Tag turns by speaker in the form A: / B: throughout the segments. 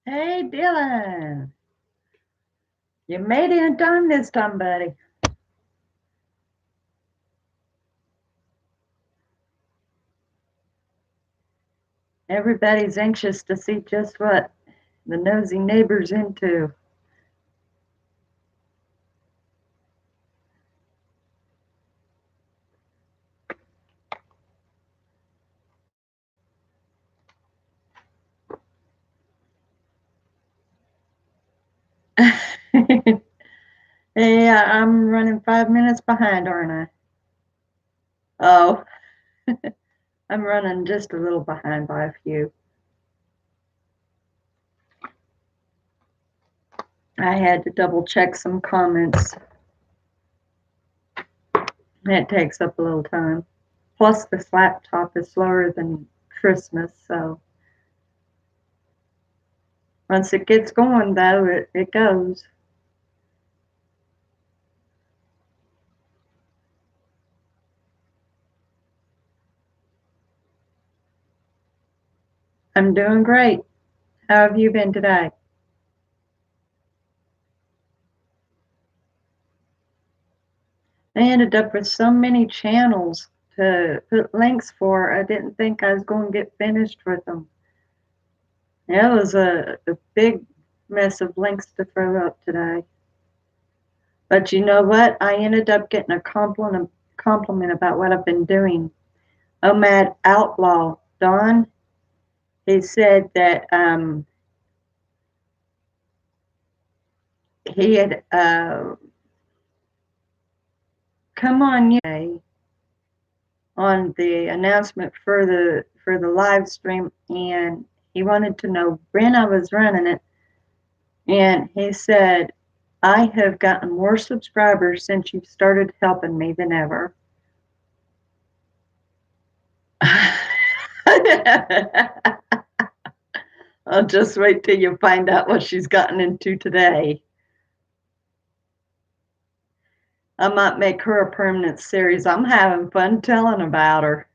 A: Hey, Dylan. You made it in time this time, buddy. Everybody's anxious to see just what the nosy neighbor's into. Yeah, I'm running 5 minutes behind, aren't I? Oh, I'm running just a little behind by a few. I had to double check some comments. It takes up a little time. Plus, this laptop is slower than Christmas, so once it gets going, though, it goes. I'm doing great. How have you been today? I ended up with so many channels to put links for. I didn't think I was going to get finished with them. Yeah, it was a big mess of links to throw up today. But you know what? I ended up getting a compliment about what I've been doing. OMAD Outlaw, Don, he said that he had come on yesterday on the announcement for the live stream, and he wanted to know when I was running it, and he said, I have gotten more subscribers since you've started helping me than ever. I'll just wait till you find out what she's gotten into today. I might make her a permanent series. I'm having fun telling about her.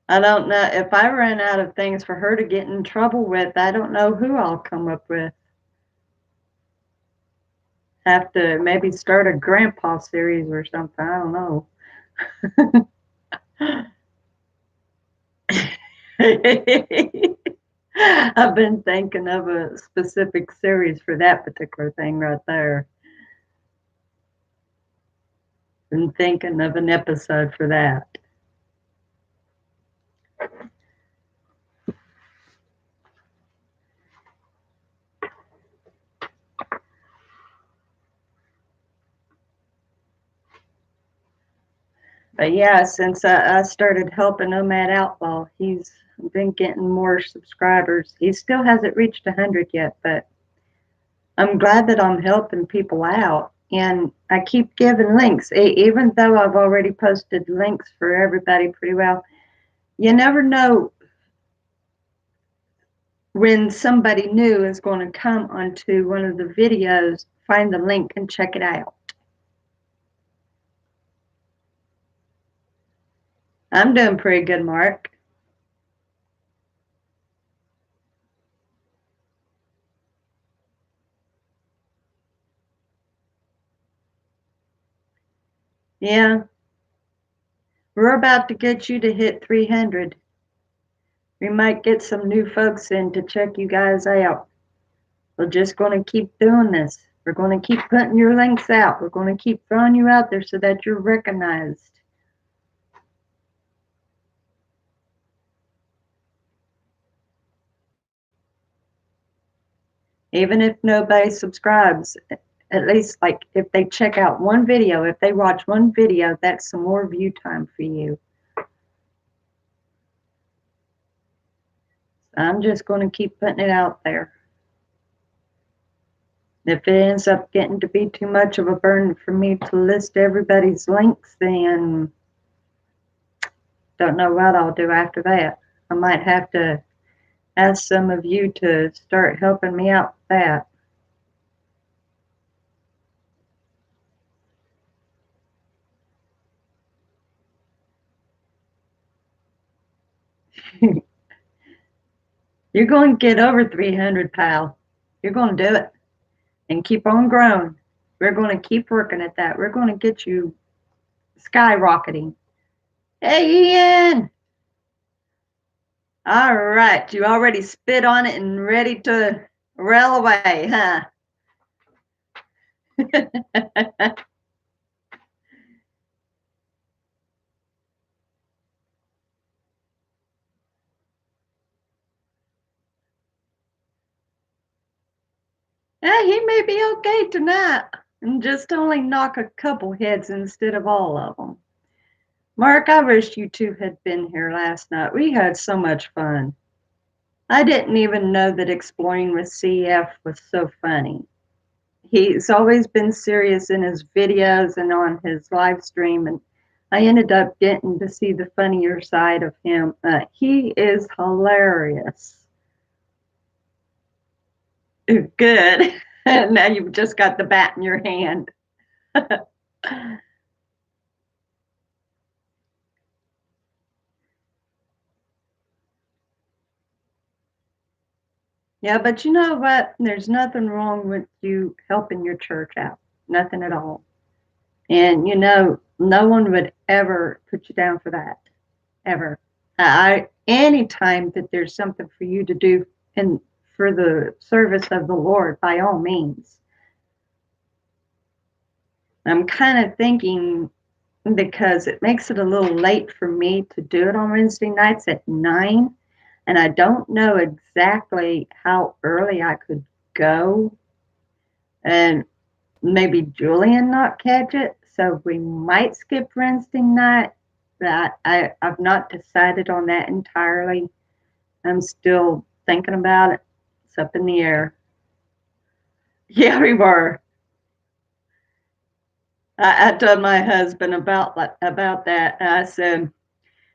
A: I don't know if I run out of things for her to get in trouble with. I don't know who I'll come up with. Have to maybe start a grandpa series or something. I don't know. I've been thinking of a specific series for that particular thing right there. Been thinking of an episode for that. But yeah, since I started helping Nomad Outlaw, he's been getting more subscribers. He still hasn't reached 100 yet, but I'm glad that I'm helping people out. And I keep giving links, even though I've already posted links for everybody pretty well. You never know when somebody new is going to come onto one of the videos, find the link and check it out. I'm doing pretty good, Mark. Yeah, we're about to get you to hit 300. We might get some new folks in to check you guys out. We're just going to keep doing this. We're going to keep putting your links out. We're going to keep throwing you out there so that you're recognized. Even if nobody subscribes, at least like if they check out one video, if they watch one video, that's some more view time for you. I'm just going to keep putting it out there. If it ends up getting to be too much of a burden for me to list everybody's links, then don't know what I'll do after that. I might have to ask some of you to start helping me out with that. You're going to get over 300, pal. You're going to do it and keep on growing. We're going to keep working at that. We're going to get you skyrocketing. Hey, Ian. All right. You already spit on it and ready to rail away, huh? He may be okay tonight and just only knock a couple heads instead of all of them. Mark, I wish you two had been here last night. We had so much fun. I didn't even know that exploring with CF was so funny. He's always been serious in his videos and on his live stream, and I ended up getting to see the funnier side of him. He is hilarious. Good. Now you've just got the bat in your hand. Yeah, but you know what? There's nothing wrong with you helping your church out. Nothing at all. And no one would ever put you down for that. Ever. Anytime that there's something for you to do and for the service of the Lord, by all means. I'm kind of thinking because it makes it a little late for me to do it on Wednesday nights at 9. And I don't know exactly how early I could go. And maybe Julian not catch it. So we might skip Wednesday night. But I've not decided on that entirely. I'm still thinking about it. It's up in the air. Yeah, we were. I told my husband about that. I said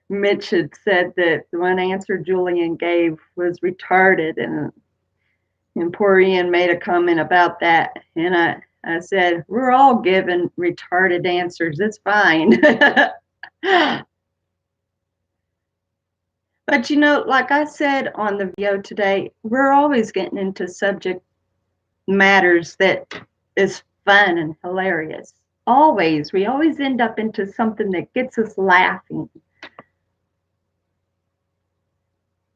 A: Mitch had said that the one answer Julian gave was retarded, and poor Ian made a comment about that, and I said we're all given retarded answers. It's fine. But like I said on the video today, we're always getting into subject matters that is fun and hilarious. Always. We always end up into something that gets us laughing.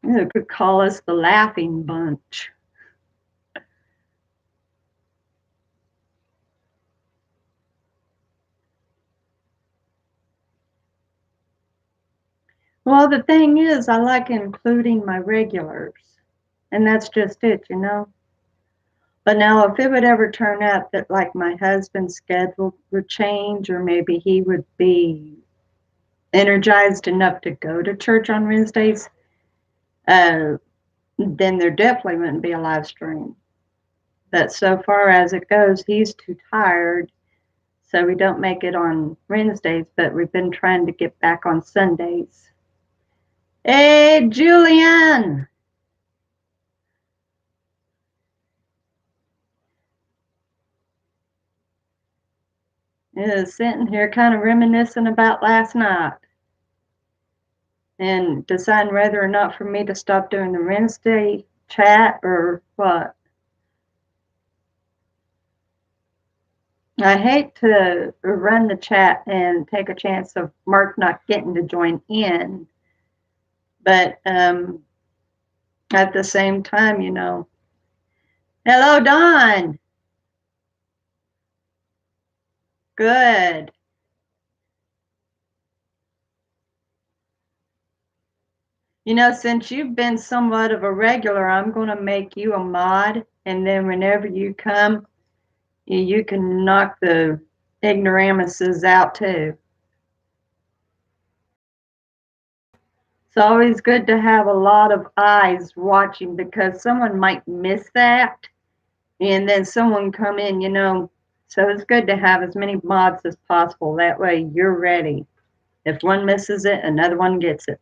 A: You could call us the laughing bunch. Well, the thing is, I like including my regulars, and that's just it. But now, if it would ever turn out that, like, my husband's schedule would change, or maybe he would be energized enough to go to church on Wednesdays, then there definitely wouldn't be a live stream. But so far as it goes, he's too tired, so we don't make it on Wednesdays, but we've been trying to get back on Sundays. Hey, Julian! Is sitting here kind of reminiscing about last night and deciding whether or not for me to stop doing the Wednesday chat or what. I hate to run the chat and take a chance of Mark not getting to join in, but at the same time, hello, Don. Good. Since you've been somewhat of a regular, I'm going to make you a mod, and then whenever you come, you can knock the ignoramuses out too. It's always good to have a lot of eyes watching because someone might miss that and then someone come in. So it's good to have as many mods as possible. That way you're ready. If one misses it, another one gets it.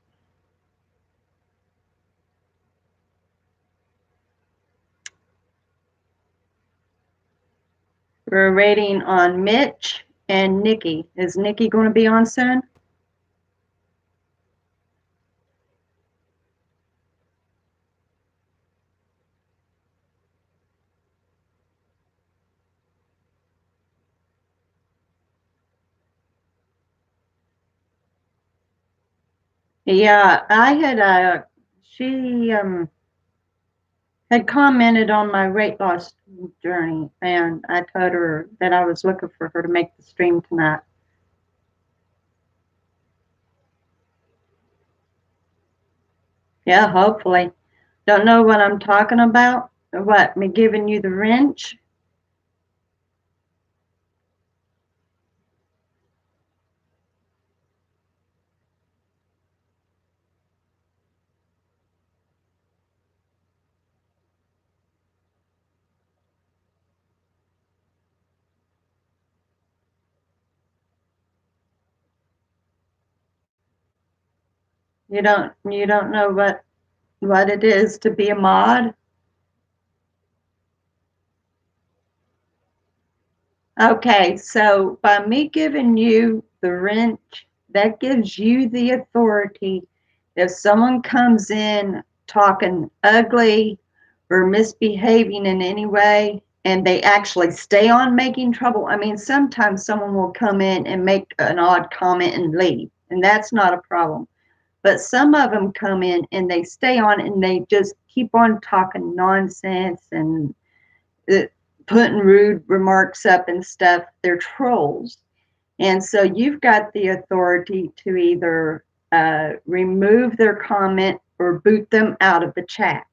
A: We're waiting on Mitch and Nikki. Is Nikki going to be on soon? Yeah, I had she had commented on my weight loss journey, and I told her that I was looking for her to make the stream tonight. Yeah, hopefully. Don't know what I'm talking about. What, me giving you the wrench? You don't know what it is to be a mod? Okay, so by me giving you the wrench, that gives you the authority. If someone comes in talking ugly or misbehaving in any way, and they actually stay on making trouble, I mean, sometimes someone will come in and make an odd comment and leave, and that's not a problem. But some of them come in and they stay on and they just keep on talking nonsense and uh, putting rude remarks up and stuff. They're trolls. And so you've got the authority to either remove their comment or boot them out of the chat.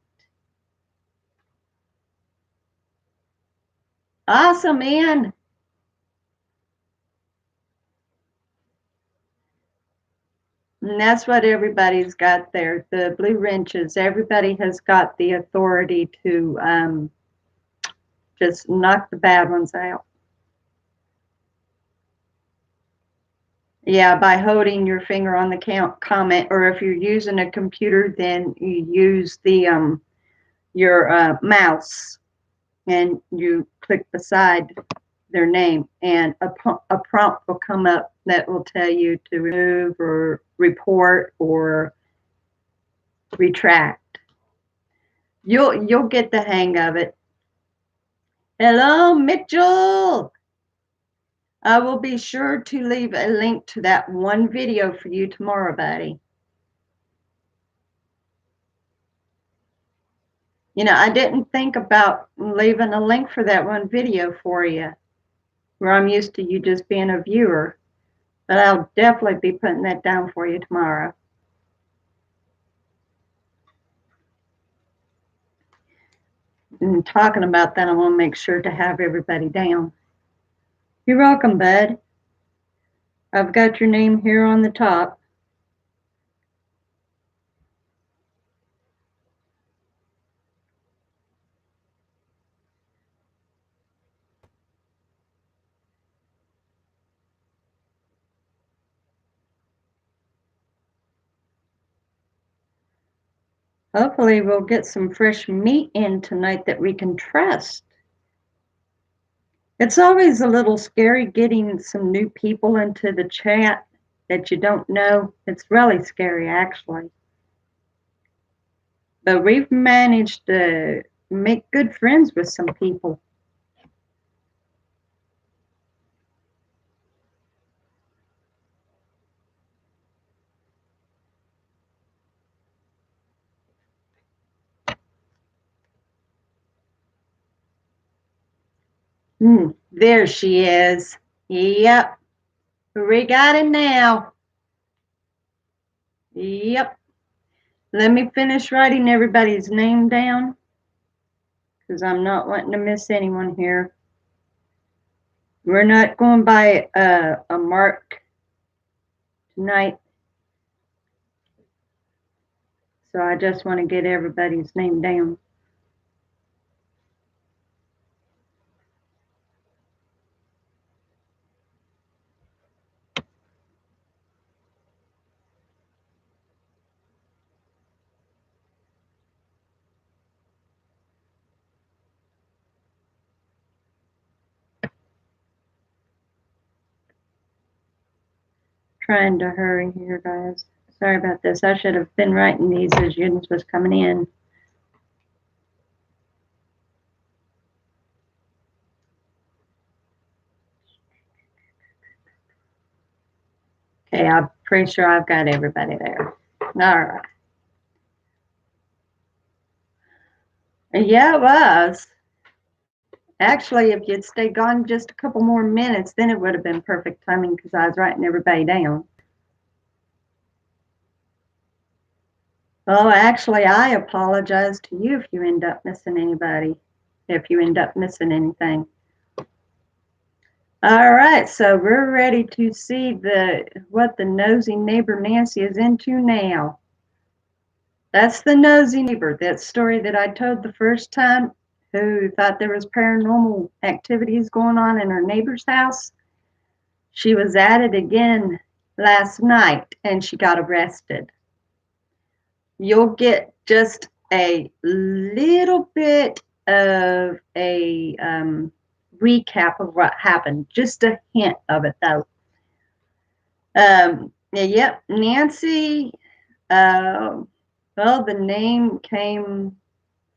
A: Awesome, man. And that's what everybody's got there. The blue wrenches, everybody has got the authority to just knock the bad ones out. Yeah, by holding your finger on the comment, or if you're using a computer, then you use the your mouse and you click beside their name, and a prompt will come up that will tell you to remove or report or retract. You'll get the hang of it. Hello, Mitchell. I will be sure to leave a link to that one video for you tomorrow, buddy. I didn't think about leaving a link for that one video for you, where I'm used to you just being a viewer, but I'll definitely be putting that down for you tomorrow. And talking about that, I want to make sure to have everybody down. You're welcome, bud. I've got your name here on the top. Hopefully, we'll get some fresh meat in tonight that we can trust. It's always a little scary getting some new people into the chat that you don't know. It's really scary, actually. But we've managed to make good friends with some people. There she is. Yep, we got it now. Yep. Let me finish writing everybody's name down because I'm not wanting to miss anyone here. We're not going by a mark tonight, so I just want to get everybody's name down. Trying to hurry here, guys. Sorry about this. I should have been writing these as Eunice was coming in. Okay, I'm pretty sure I've got everybody there. All right. Yeah, it was. Actually, if you'd stayed gone just a couple more minutes, then it would have been perfect timing because I was writing everybody down. Oh, actually, I apologize to you if you end up missing anybody, if you end up missing anything. All right, so we're ready to see what the nosy neighbor Nancy is into now. That's the nosy neighbor, that story that I told the first time, who thought there was paranormal activities going on in her neighbor's house. She was at it again last night and she got arrested. You'll get just a little bit of a recap of what happened, just a hint of it though. Yep, Nancy. Well, the name came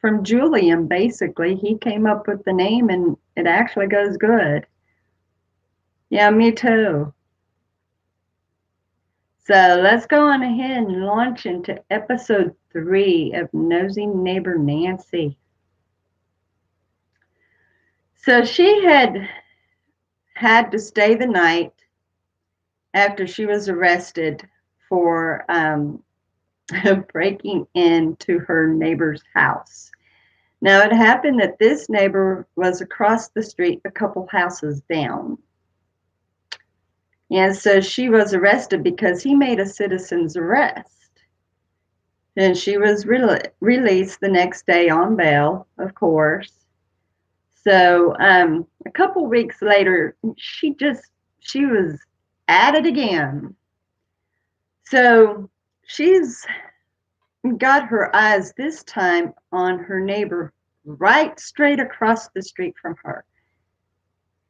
A: from Julian, basically. He came up with the name and it actually goes good. Yeah, me too. So let's go on ahead and launch into episode 3 of Nosy Neighbor Nancy. So she had to stay the night after she was arrested for breaking into her neighbor's house. Now, it happened that this neighbor was across the street, a couple houses down. And so she was arrested because he made a citizen's arrest. And she was released the next day on bail, of course. So a couple weeks later, she was at it again. So she's got her eyes this time on her neighbor right straight across the street from her.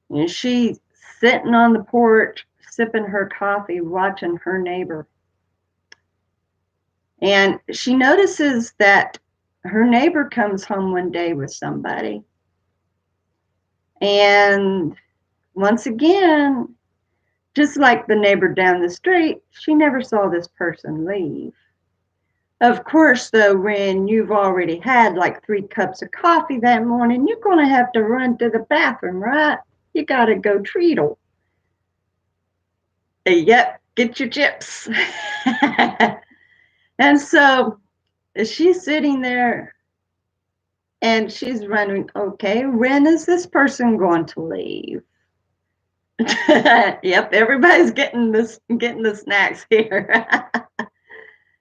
A: And she's sitting on the porch, sipping her coffee, watching her neighbor. And she notices that her neighbor comes home one day with somebody. And once again, just like the neighbor down the street, she never saw this person leave. Of course, though, when you've already had like 3 cups of coffee that morning, you're going to have to run to the bathroom, right? You got to go treatle. Yep, get your chips. And so she's sitting there and she's running, okay, when is this person going to leave? Yep, everybody's getting the snacks here.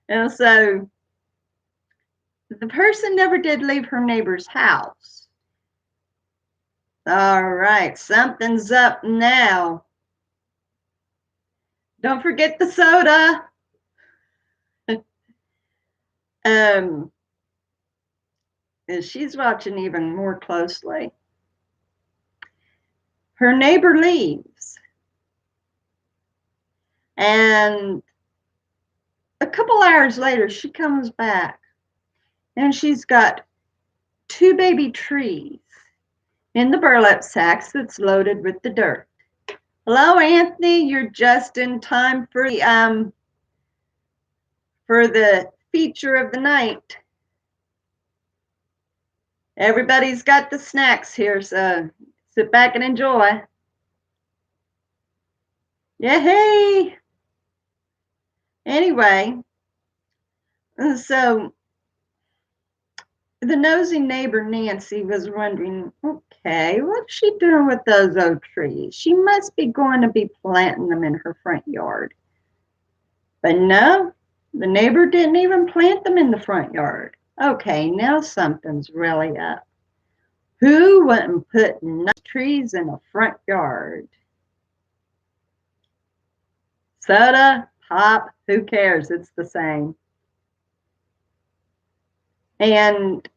A: And so the person never did leave her neighbor's house. All right, something's up now. Don't forget the soda. And she's watching even more closely. Her neighbor leaves. And a couple hours later, she comes back. And she's got 2 baby trees in the burlap sacks that's loaded with the dirt. Hello, Anthony. You're just in time for the feature of the night. Everybody's got the snacks here, so sit back and enjoy. Yeah, hey. Anyway, so the nosy neighbor Nancy was wondering, okay, what's she doing with those oak trees? She must be going to be planting them in her front yard. But no, the neighbor didn't even plant them in the front yard. Okay, now something's really up. Who wouldn't put nice trees in a front yard? Soda, pop, who cares? It's the same. And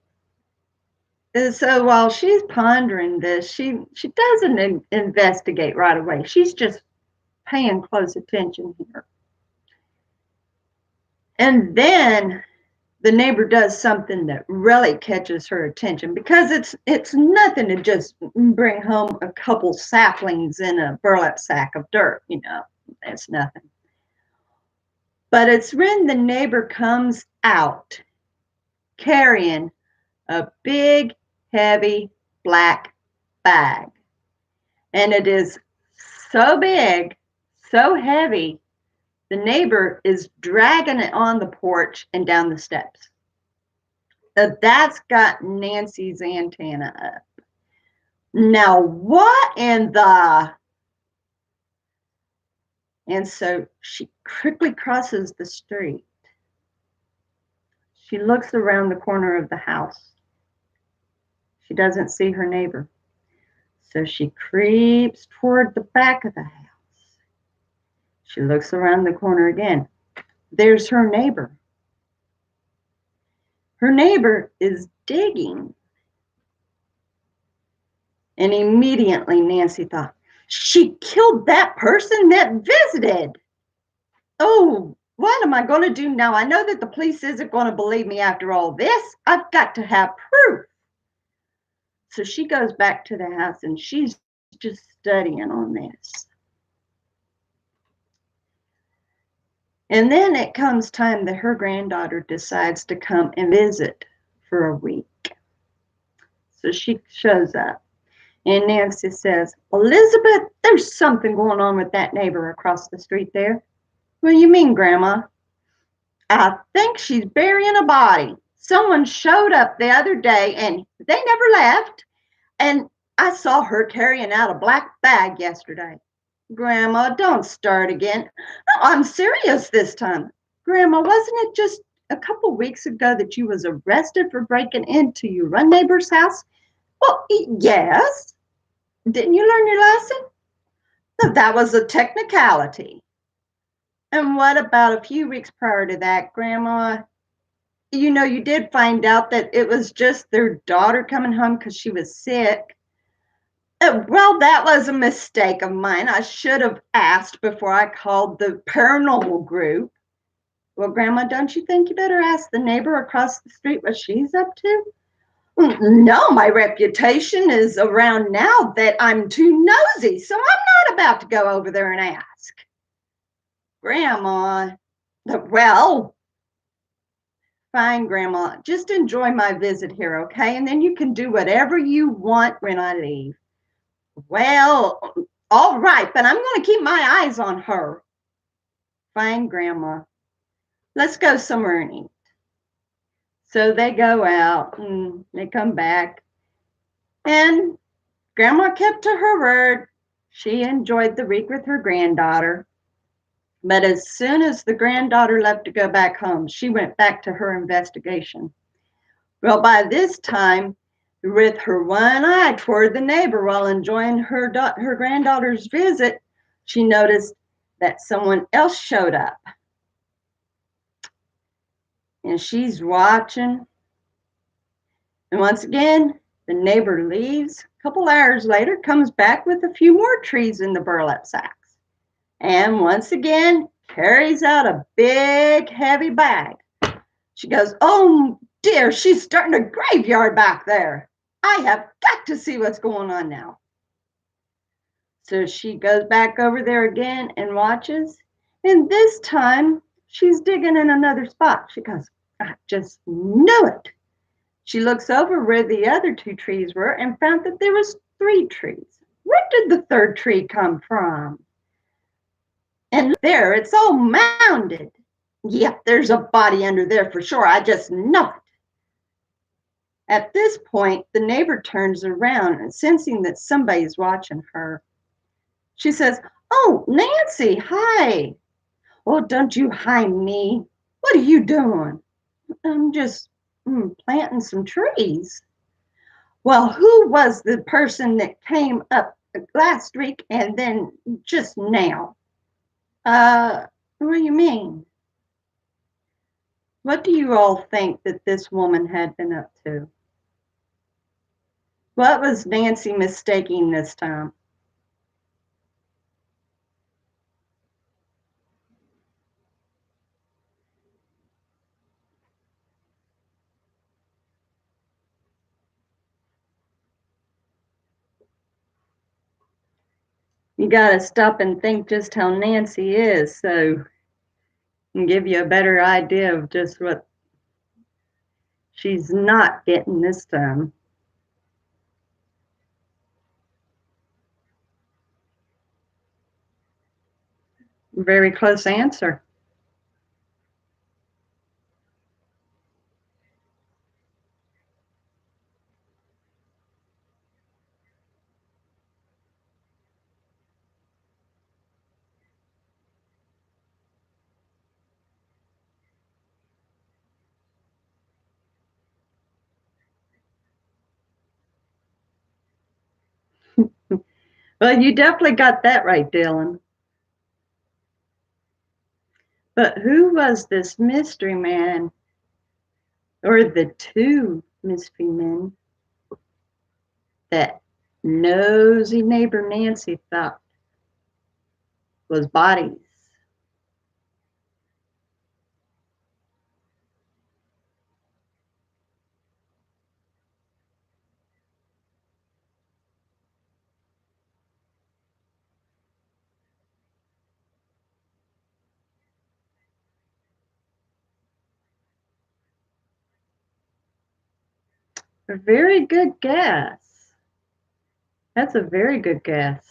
A: so while she's pondering this, she doesn't investigate right away. She's just paying close attention here. And then the neighbor does something that really catches her attention, because it's nothing to just bring home a couple saplings in a burlap sack of dirt, it's nothing. But it's when the neighbor comes out carrying a big, heavy black bag. And it is so big, so heavy, the neighbor is dragging it on the porch and down the steps. That's got Nancy's antenna up. Now, what in the... And so she quickly crosses the street. She looks around the corner of the house. She doesn't see her neighbor. So she creeps toward the back of the house. She looks around the corner again. There's her neighbor. Her neighbor is digging. And immediately Nancy thought, she killed that person that visited. Oh, what am I going to do now? I know that the police isn't going to believe me after all this. I've got to have proof. So she goes back to the house and she's just studying on this. And then it comes time that her granddaughter decides to come and visit for a week. So she shows up. And Nancy says, Elizabeth, there's something going on with that neighbor across the street there. What do you mean, Grandma? I think she's burying a body. Someone showed up the other day and they never left. And I saw her carrying out a black bag yesterday. Grandma, don't start again. No, I'm serious this time. Grandma, wasn't it just a couple weeks ago that you was arrested for breaking into your neighbor's house? Well, yes. Didn't you learn your lesson? No, that was a technicality. And what about a few weeks prior to that, Grandma? You know, you did find out that it was just their daughter coming home because she was sick. Well, that was a mistake of mine. I should have asked before I called the paranormal group. Well, Grandma, don't you think you better ask the neighbor across the street what she's up to? No, my reputation is around now that I'm too nosy, so I'm not about to go over there and ask. Grandma, well, fine, Grandma. Just enjoy my visit here, okay? And then you can do whatever you want when I leave. Well, all right, but I'm going to keep my eyes on her. Fine, Grandma. Let's go somewhere and eat. So they go out and they come back. And Grandma kept to her word. She enjoyed the week with her granddaughter. But as soon as the granddaughter left to go back home, she went back to her investigation. Well, by this time, with her one eye toward the neighbor while enjoying her granddaughter's visit, she noticed that someone else showed up. And she's watching. And once again, the neighbor leaves. A couple hours later, comes back with a few more trees in the burlap sacks. And once again, carries out a big, heavy bag. She goes, oh dear, she's starting a graveyard back there. I have got to see what's going on now. So she goes back over there again and watches. And this time, she's digging in another spot. She goes, I just knew it. She looks over where the other two trees were and found that there was 3 trees. Where did the third tree come from? And there, it's all mounded. Yep, there's a body under there for sure. I just know it. At this point, the neighbor turns around and sensing that somebody's watching her. She says, oh, Nancy, hi. Oh, don't you hi me. What are you doing? I'm just planting some trees. Well, who was the person that came up last week and then just now? What do you mean? What do you all think that this woman had been up to? What was Nancy mistaking this time? You got to stop and think just how Nancy is. So and give you a better idea of just what she's not getting this time. Very close answer. Well, you definitely got that right, Dylan. But who was this mystery man, or the two mystery men, that nosy neighbor Nancy thought was bodies? A very good guess. That's a very good guess.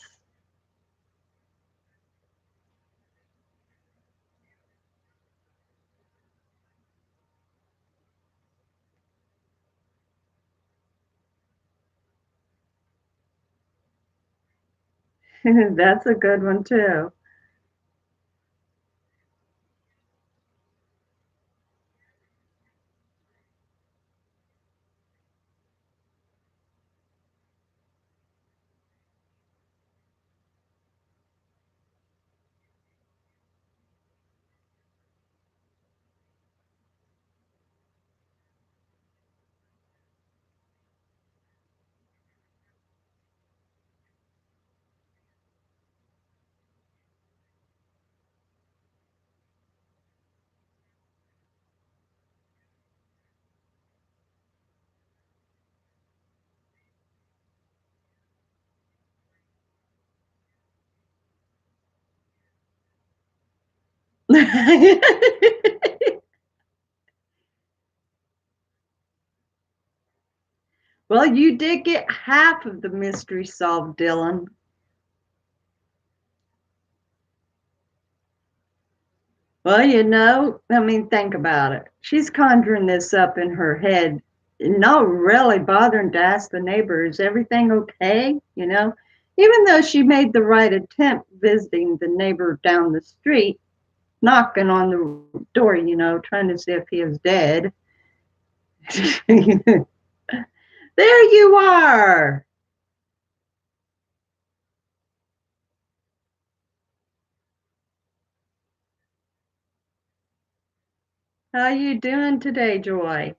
A: That's a good one, too. Well, you did get half of the mystery solved, Dylan. Well, I mean, think about it. She's conjuring this up in her head, not really bothering to ask the neighbor, is everything okay? Even though she made the right attempt visiting the neighbor down the street, knocking on the door, trying to see if he was dead. There you are. How you doing today, Joy?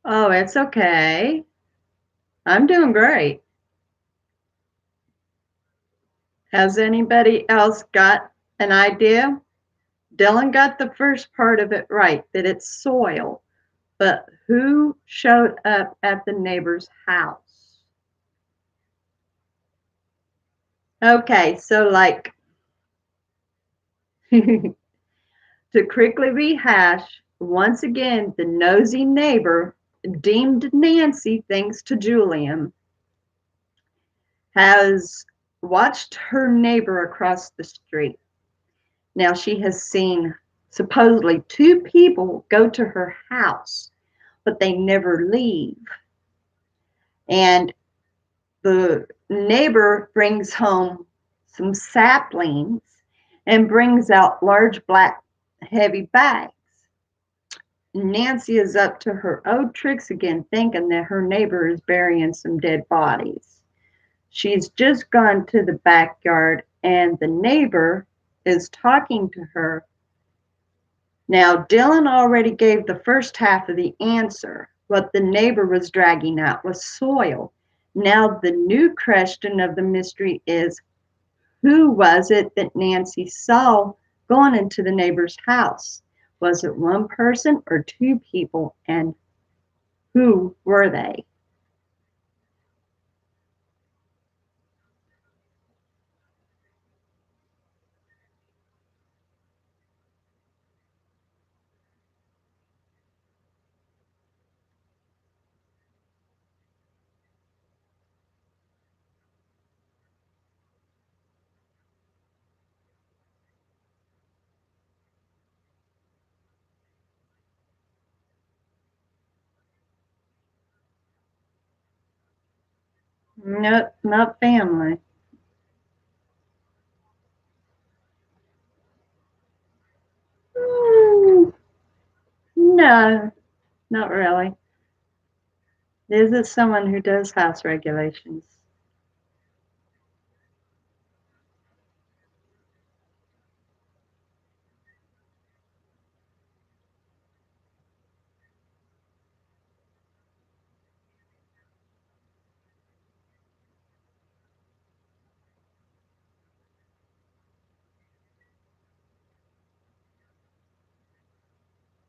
A: Oh, it's okay. I'm doing great. Has anybody else got an idea? Dylan got the first part of it right, that it's soil. But who showed up at the neighbor's house? Okay, so like to quickly rehash, once again, the nosy neighbor deemed Nancy, thanks to Julian, has watched her neighbor across the street. Now she has seen supposedly two people go to her house, but they never leave. And the neighbor brings home some saplings and brings out large black heavy bags. Nancy is up to her old tricks again, thinking that her neighbor is burying some dead bodies. She's just gone to the backyard and the neighbor is talking to her. Now, Dylan already gave the first half of the answer. What the neighbor was dragging out was soil. Now, the new question of the mystery is, who was it that Nancy saw going into the neighbor's house? Was it one person or two people? And Who were they? Nope, not family. Mm, no, not really. Is it someone who does house regulations?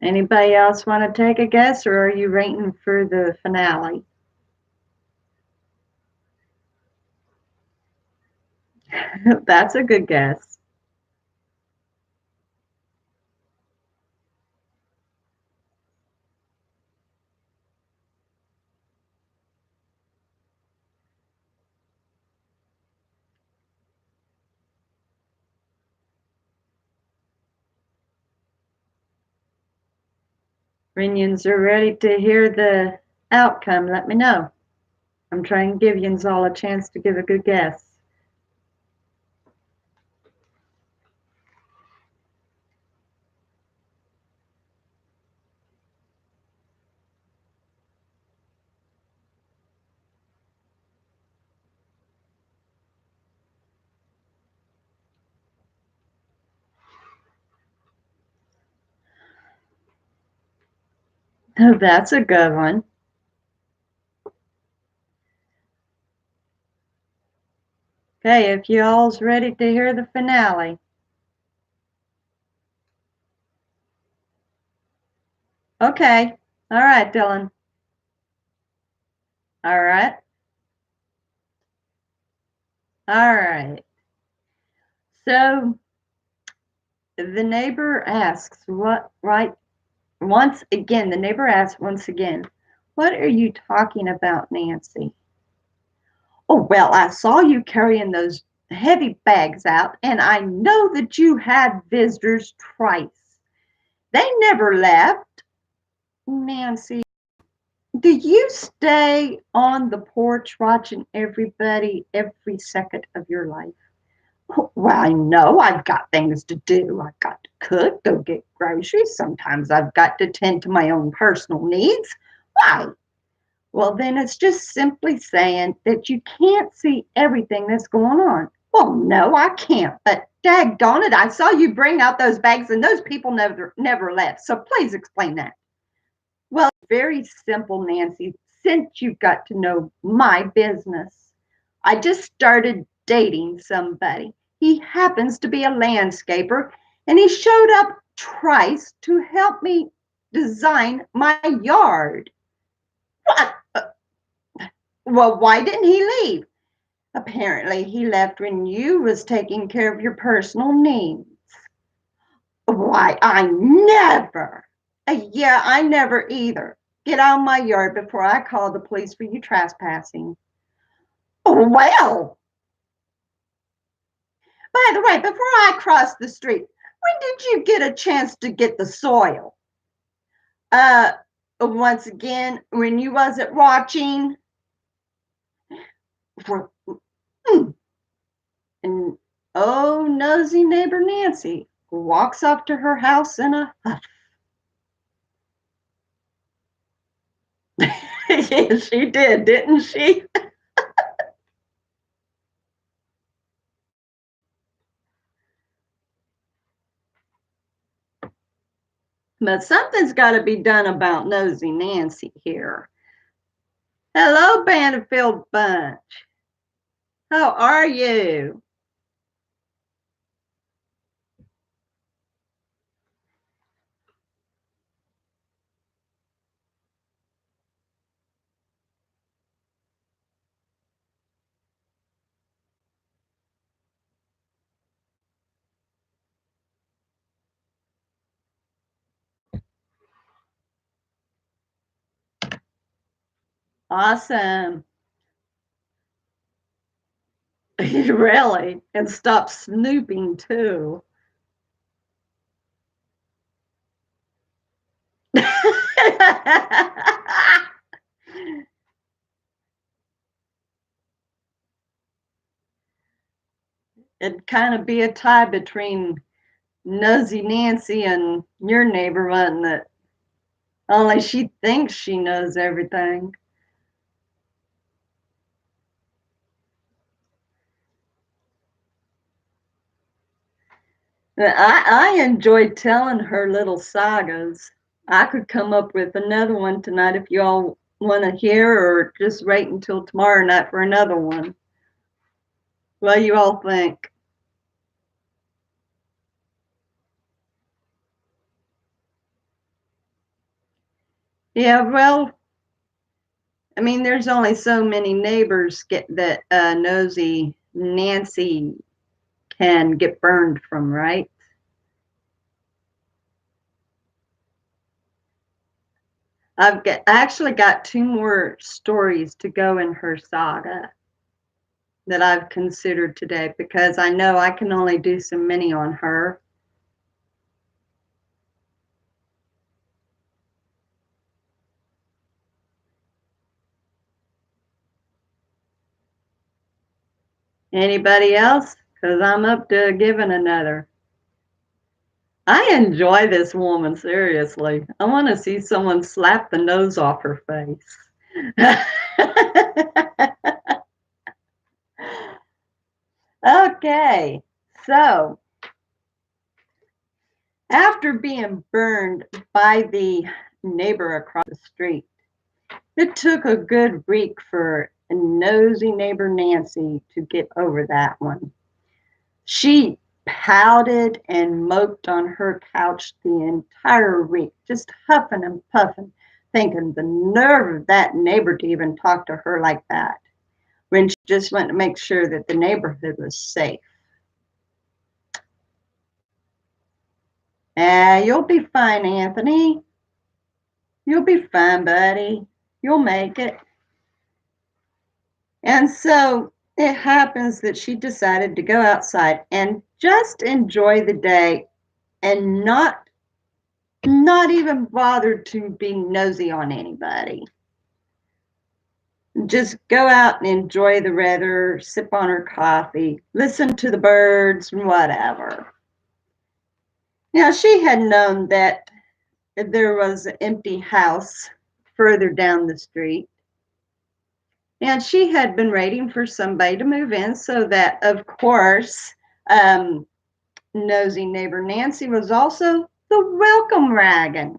A: Anybody else want to take a guess, or are you waiting for the finale? That's a good guess. Minions are ready to hear the outcome. Let me know. I'm trying to give yins all a chance to give a good guess. That's a good one. Okay, if you all's ready to hear the finale. Okay. All right, Dylan. All right. All right. So the neighbor asks, what, right? Once again, the neighbor asks once again, what are you talking about, Nancy? Oh, well, I saw you carrying those heavy bags out, and I know that you had visitors twice. They never left. Nancy, do you stay on the porch watching everybody every second of your life? Well, I know I've got things to do. I've got to cook, go get groceries. Sometimes I've got to tend to my own personal needs. Why? Well, then it's just simply saying that you can't see everything that's going on. Well, no, I can't. But daggone it, I saw you bring out those bags and those people never left. So please explain that. Well, very simple, Nancy, since you've got to know my business. I just started dating somebody. He happens to be a landscaper, and he showed up twice to help me design my yard. What? Well, why didn't he leave? Apparently, he left when you was taking care of your personal needs. Why, I never. Yeah, I never either. Get out of my yard before I call the police for you trespassing. Oh, well, by the way, before I cross the street, when did you get a chance to get the soil? Uh, Once again, when you wasn't watching. For, and oh, nosy neighbor Nancy walks up to her house in a huff. Yes, she did, didn't she? But something's got to be done about nosy Nancy here. Hello, Banterfield Bunch. How are you? Awesome. Really? And stop snooping too. It'd kind of be a tie between Nosy Nancy and your neighbor, wasn't it? Only she thinks she knows everything. I enjoyed telling her little sagas. I could come up with another one tonight if you all want to hear, or just wait until tomorrow night for another one. What do you all think? Yeah, well, I mean, there's only so many neighbors get that nosy Nancy can get burned from, right? I actually got two more stories to go in her saga that I've considered today because I know I can only do so many on her. Anybody else? Because I'm up to giving another. I enjoy this woman, seriously. I want to see someone slap the nose off her face. Okay, so after being burned by the neighbor across the street, it took a good week for nosy neighbor Nancy to get over that one. She pouted and moped on her couch the entire week, just huffing and puffing, thinking the nerve of that neighbor to even talk to her like that, when she just went to make sure that the neighborhood was safe. You'll be fine, Anthony. You'll be fine, buddy. You'll make it. And so it happens that she decided to go outside and just enjoy the day and not even bother to be nosy on anybody. Just go out and enjoy the weather, sip on her coffee, listen to the birds, whatever. Now, she had known that there was an empty house further down the street, and she had been waiting for somebody to move in so that, of course, um, nosy neighbor Nancy was also the welcome wagon.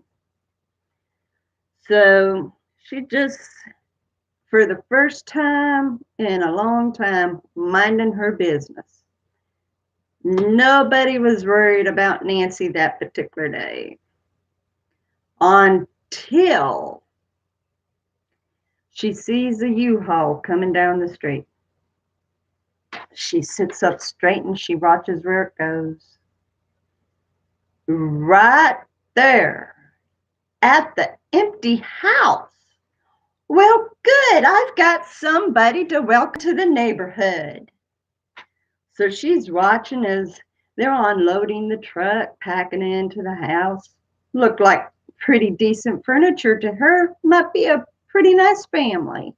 A: So she just, for the first time in a long time, minding her business. Nobody was worried about Nancy that particular day until she sees a U-Haul coming down the street. She sits up straight and she watches where it goes. Right there at the empty house. Well, good. I've got somebody to welcome to the neighborhood. So she's watching as they're unloading the truck, packing it into the house. Looked like pretty decent furniture to her. Might be a pretty nice family.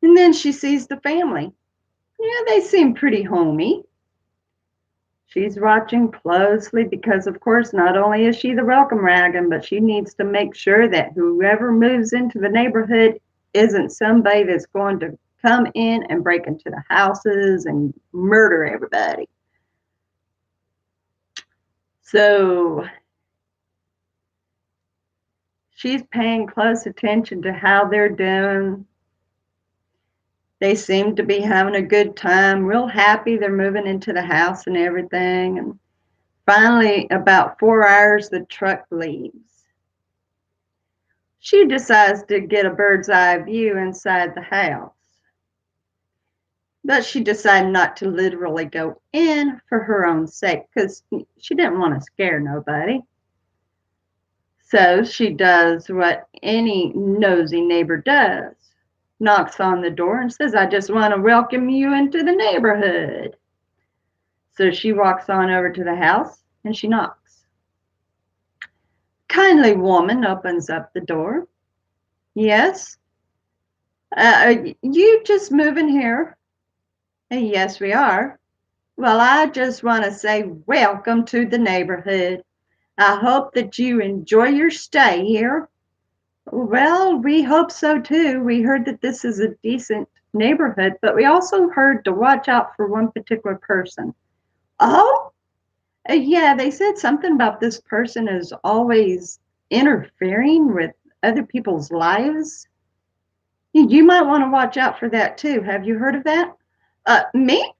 A: And then she sees the family. Yeah, they seem pretty homey. She's watching closely because, of course, not only is she the welcome wagon, but she needs to make sure that whoever moves into the neighborhood isn't somebody that's going to come in and break into the houses and murder everybody. So she's paying close attention to how they're doing. They seem to be having a good time, real happy they're moving into the house and everything. And finally, about 4 hours, the truck leaves. She decides to get a bird's eye view inside the house. But she decided not to literally go in for her own sake because she didn't want to scare nobody. So she does what any nosy neighbor does, knocks on the door and says, I just want to welcome you into the neighborhood. So she walks on over to the house and she knocks. Kindly woman opens up the door. Yes? Are you just moving here? Yes, we are. Well, I just want to say welcome to the neighborhood. I hope that you enjoy your stay here. Well, we hope so too. We heard that this is a decent neighborhood, but we also heard to watch out for one particular person. Oh, yeah, they said something about this person is always interfering with other people's lives. You might want to watch out for that too. Have you heard of that? Me?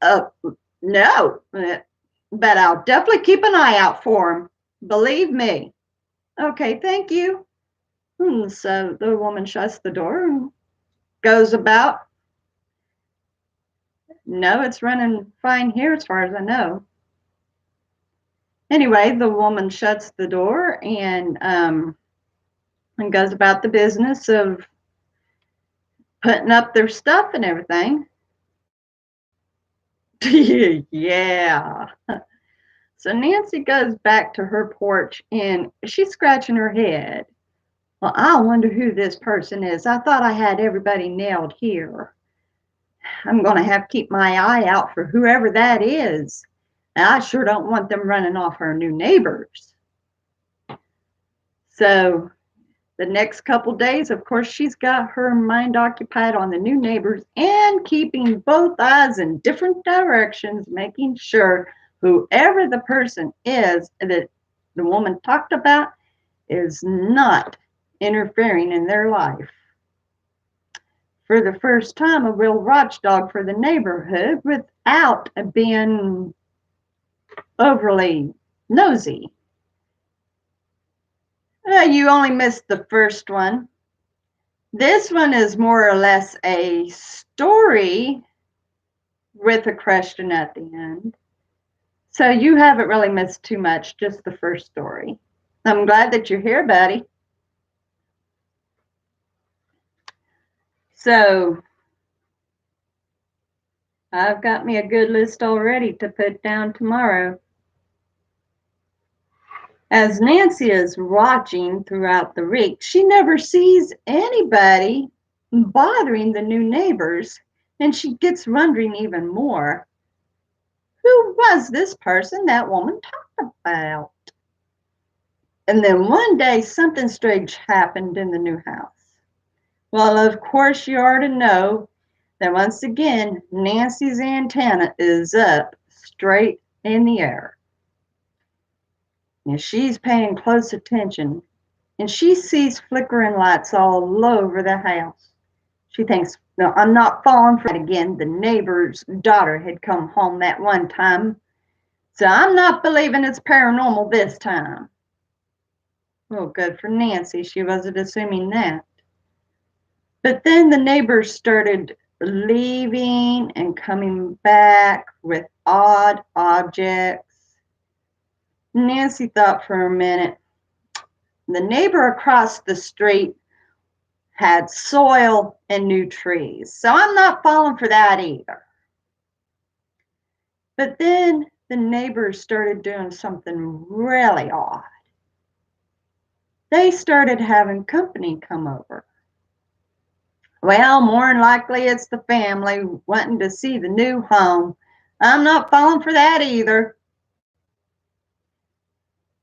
A: No. But I'll definitely keep an eye out for him. Believe me. Okay, thank you. So the woman shuts the door and goes about. No, it's running fine here as far as I know. Anyway, the woman shuts the door and goes about the business of putting up their stuff and everything. Yeah. So Nancy goes back to her porch and she's scratching her head. Well, I wonder who this person is. I thought I had everybody nailed here. I'm going to have to keep my eye out for whoever that is. And I sure don't want them running off her new neighbors. So the next couple days, of course, she's got her mind occupied on the new neighbors and keeping both eyes in different directions, making sure whoever the person is that the woman talked about is not interfering in their life. For the first time, a real watchdog for the neighborhood without being overly nosy. You only missed the first one. This one is more or less a story with a question at the end. So you haven't really missed too much, just the first story. I'm glad that you're here, buddy. So I've got me a good list already to put down tomorrow. As Nancy is watching throughout the week, she never sees anybody bothering the new neighbors, and she gets wondering even more, who was this person that woman talked about? And then one day, something strange happened in the new house. Well, of course, you already know that once again, Nancy's antenna is up straight in the air. And she's paying close attention, and she sees flickering lights all over the house. She thinks, no, I'm not falling for it again. The neighbor's daughter had come home that one time, so I'm not believing it's paranormal this time. Well, good for Nancy. She wasn't assuming that. But then the neighbors started leaving and coming back with odd objects. Nancy thought for a minute. The neighbor across the street had soil and new trees, so I'm not falling for that either. But then the neighbors started doing something really odd. They started having company come over. Well, more than likely it's the family wanting to see the new home. I'm not falling for that either.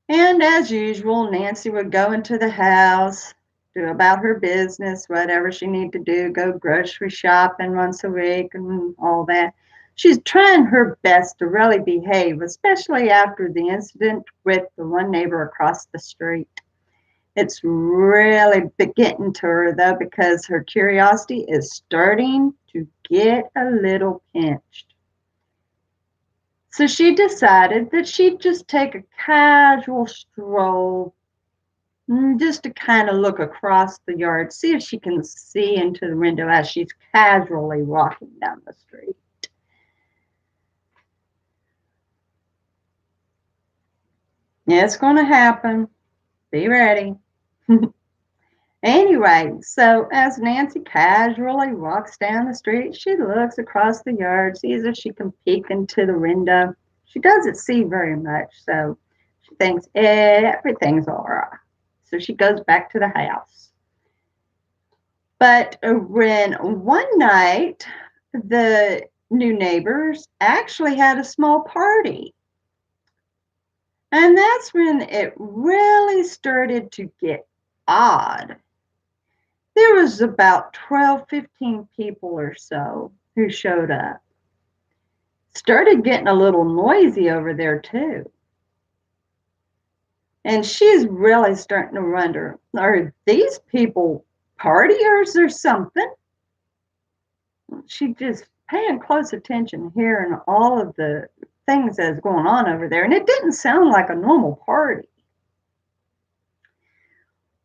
A: And as usual, Nancy would go into the house, do about her business, whatever she needed to do, go grocery shopping once a week and all that. She's trying her best to really behave, especially after the incident with the one neighbor across the street. It's really getting to her, though, because her curiosity is starting to get a little pinched. So she decided that she'd just take a casual stroll, just to kind of look across the yard, see if she can see into the window as she's casually walking down the street. Yeah, it's going to happen. Be ready. Anyway, so as Nancy casually walks down the street, she looks across the yard, sees if she can peek into the window. She doesn't see very much, so she thinks everything's all right. So she goes back to the house. But when one night, the new neighbors actually had a small party. And that's when it really started to get odd. There was about 12, 15 people or so who showed up. Started getting a little noisy over there too. And she's really starting to wonder, are these people partiers or something? She just paying close attention, hearing all of the things that's going on over there. And it didn't sound like a normal party.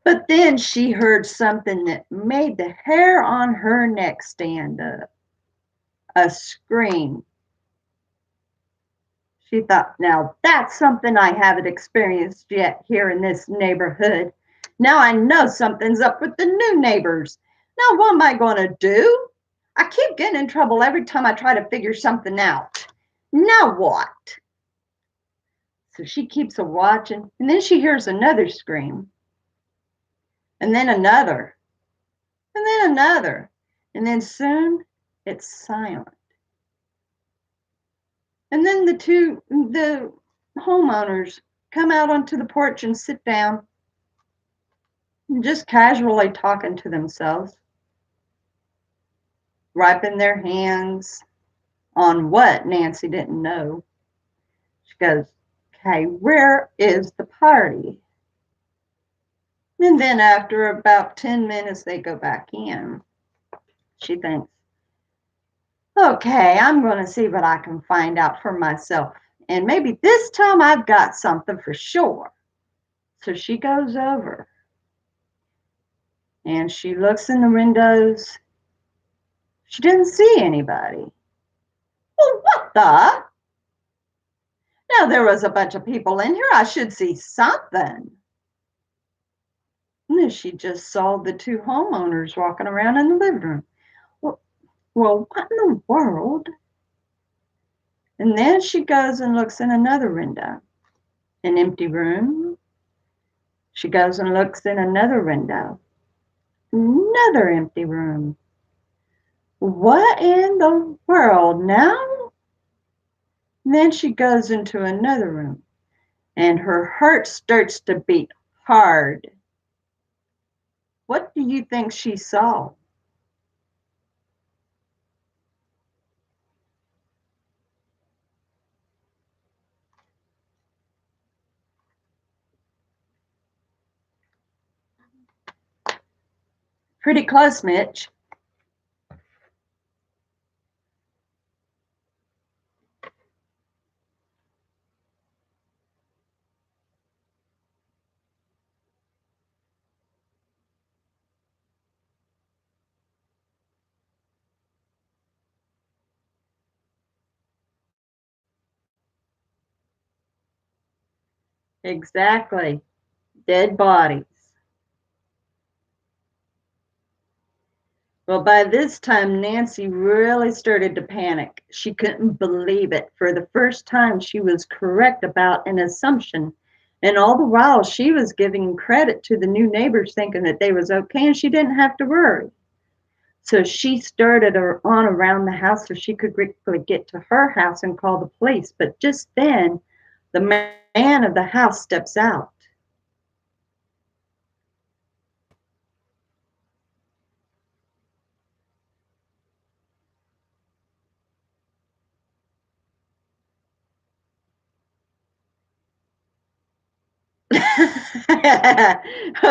A: But then she heard something that made the hair on her neck stand up. A scream. She thought, now that's something I haven't experienced yet here in this neighborhood. Now I know something's up with the new neighbors. Now what am I going to do? I keep getting in trouble every time I try to figure something out. Now what? So she keeps a watching, and then she hears another scream, and then another, and then another, and then soon it's silent. And then the homeowners come out onto the porch and sit down, just casually talking to themselves, wiping their hands on what Nancy didn't know. She goes, okay, where is the party? And then after about 10 minutes, they go back in. She thinks, okay, I'm going to see what I can find out for myself. And maybe this time I've got something for sure. So she goes over and she looks in the windows. She didn't see anybody. Well, what the? Now there was a bunch of people in here. I should see something. And then she just saw the two homeowners walking around in the living room. Well, what in the world? And then she goes and looks in another window, an empty room. She goes and looks in another window, another empty room. What in the world now? And then she goes into another room, and her heart starts to beat hard. What do you think she saw? Pretty close, Mitch. Exactly. Dead bodies. Well, by this time, Nancy really started to panic. She couldn't believe it. For the first time, she was correct about an assumption. And all the while, she was giving credit to the new neighbors, thinking that they was okay and she didn't have to worry. So she started her on around the house so she could quickly get to her house and call the police. But just then, the man of the house steps out.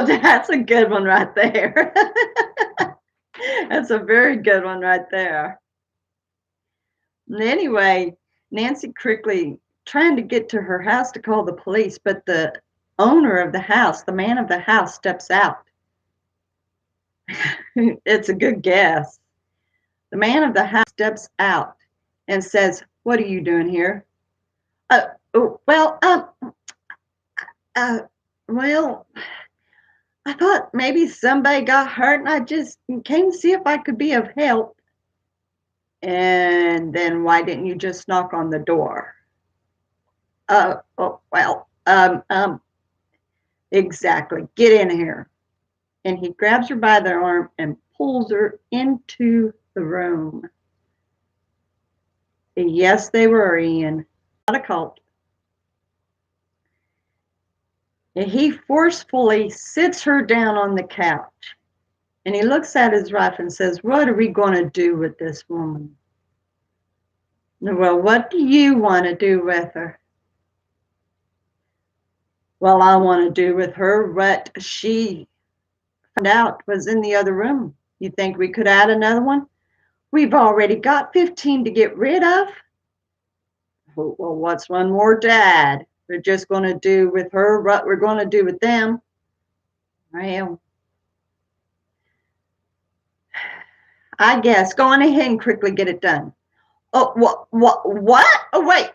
A: That's a good one right there. That's a very good one right there. Anyway, Nancy quickly trying to get to her house to call the police, but the owner of the house, the man of the house, steps out. It's a good guess. The man of the house steps out and says, "What are you doing here?" Oh, well, uh, well, I thought maybe somebody got hurt and I just came to see if I could be of help. And then why didn't you just knock on the door? Oh, well, exactly. Get in here. And he grabs her by the arm and pulls her into the room. And yes, they were, Ian. Not a cult. And he forcefully sits her down on the couch. And he looks at his wife and says, "What are we going to do with this woman?" "Well, what do you want to do with her?" "Well, I want to do with her what she found out was in the other room. You think we could add another one? We've already got 15 to get rid of." "Well, what's one more to add? We're just going to do with her what we're going to do with them." "Well, I guess go on ahead and quickly get it done." "Oh, what? Oh, wait.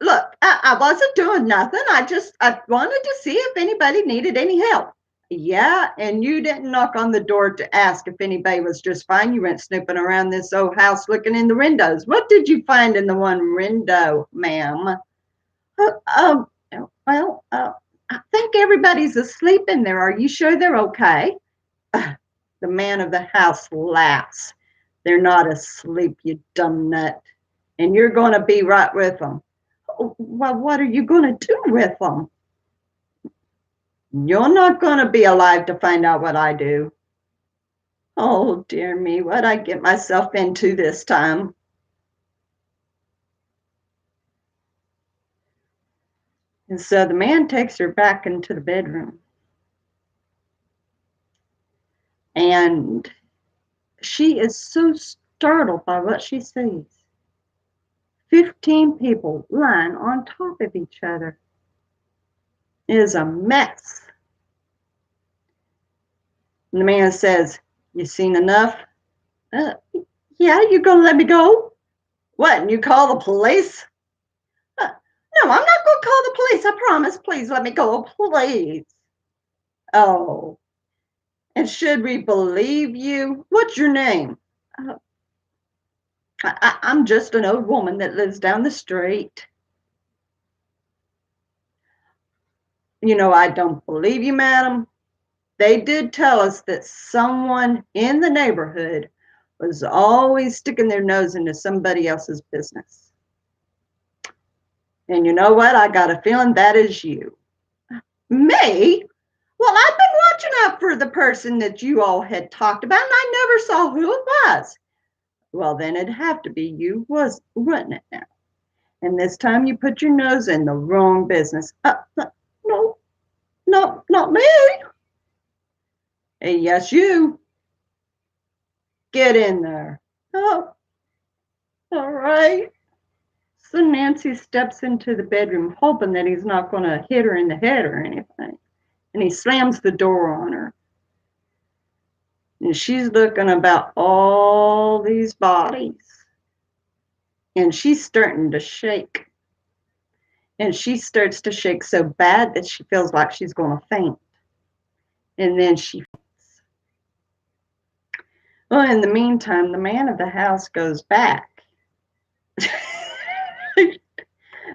A: Look, I wasn't doing nothing. I wanted to see if anybody needed any help." "Yeah, and you didn't knock on the door to ask if anybody was just fine. You went snooping around this old house looking in the windows. What did you find in the one window, ma'am?" "Uh, um, well, I think everybody's asleep in there. Are you sure they're okay?" The man of the house laughs. "They're not asleep, you dumb nut. And you're going to be right with them." "Oh, well, what are you going to do with them?" "You're not going to be alive to find out what I do." "Oh, dear me, what'd I get myself into this time?" And so the man takes her back into the bedroom. And she is so startled by what she sees. 15 people lying on top of each other. It is a mess. And the man says, "You seen enough?" Uh, yeah, you gonna let me go?" "What, and you call the police?" "Uh, no, I'm not gonna call the police, I promise. Please let me go, please." "Oh, and should we believe you? What's your name?" uh, I'm just an old woman that lives down the street." "You know, I don't believe you, madam. They did tell us that someone in the neighborhood was always sticking their nose into somebody else's business. And you know what? I got a feeling that is you." "Me? Well, I've been watching out for the person that you all had talked about, and I never saw who it was." "Well, then it'd have to be you, wouldn't it now? And this time you put your nose in the wrong business." No, no, not me." Yes, you. Get in there." "Oh, all right." So Nancy steps into the bedroom, hoping that he's not going to hit her in the head or anything. And he slams the door on her. And she's looking about all these bodies. And she's starting to shake. And she starts to shake so bad that she feels like she's going to faint. And then she faints. Well, in the meantime, the man of the house goes back.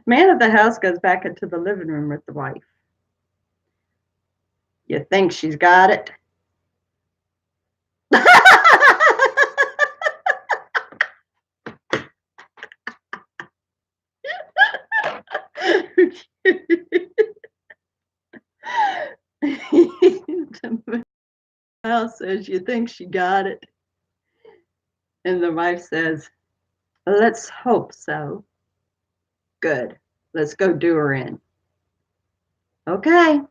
A: Man of the house goes back into the living room with the wife. "You think she's got it?" The house says, "You think she got it?" And the wife says, "Let's hope so." "Good. Let's go do her in." "Okay."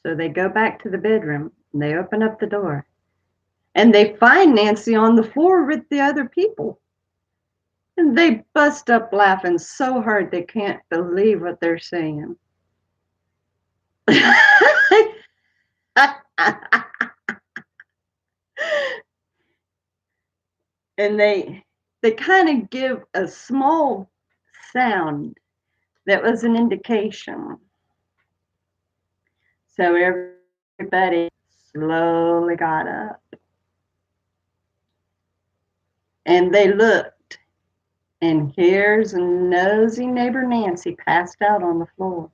A: So they go back to the bedroom and they open up the door and they find Nancy on the floor with the other people. And they bust up laughing so hard they can't believe what they're saying. And they kind of give a small sound that was an indication. So everybody slowly got up. And they looked, and here's nosy neighbor Nancy passed out on the floor.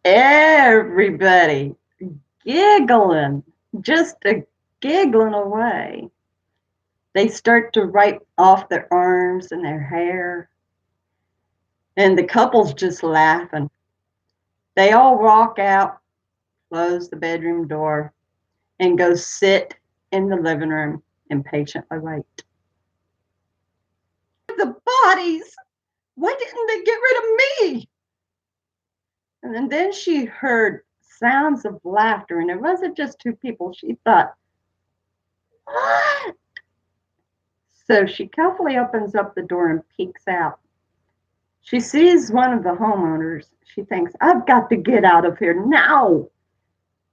A: Everybody giggling, just a giggling away. They start to wipe off their arms and their hair, and the couple's just laughing. They all walk out, close the bedroom door, and go sit in the living room and patiently wait. The bodies! Why didn't they get rid of me? And then she heard sounds of laughter, and it wasn't just two people. She thought, what? So she carefully opens up the door and peeks out. She sees one of the homeowners. She thinks, I've got to get out of here now.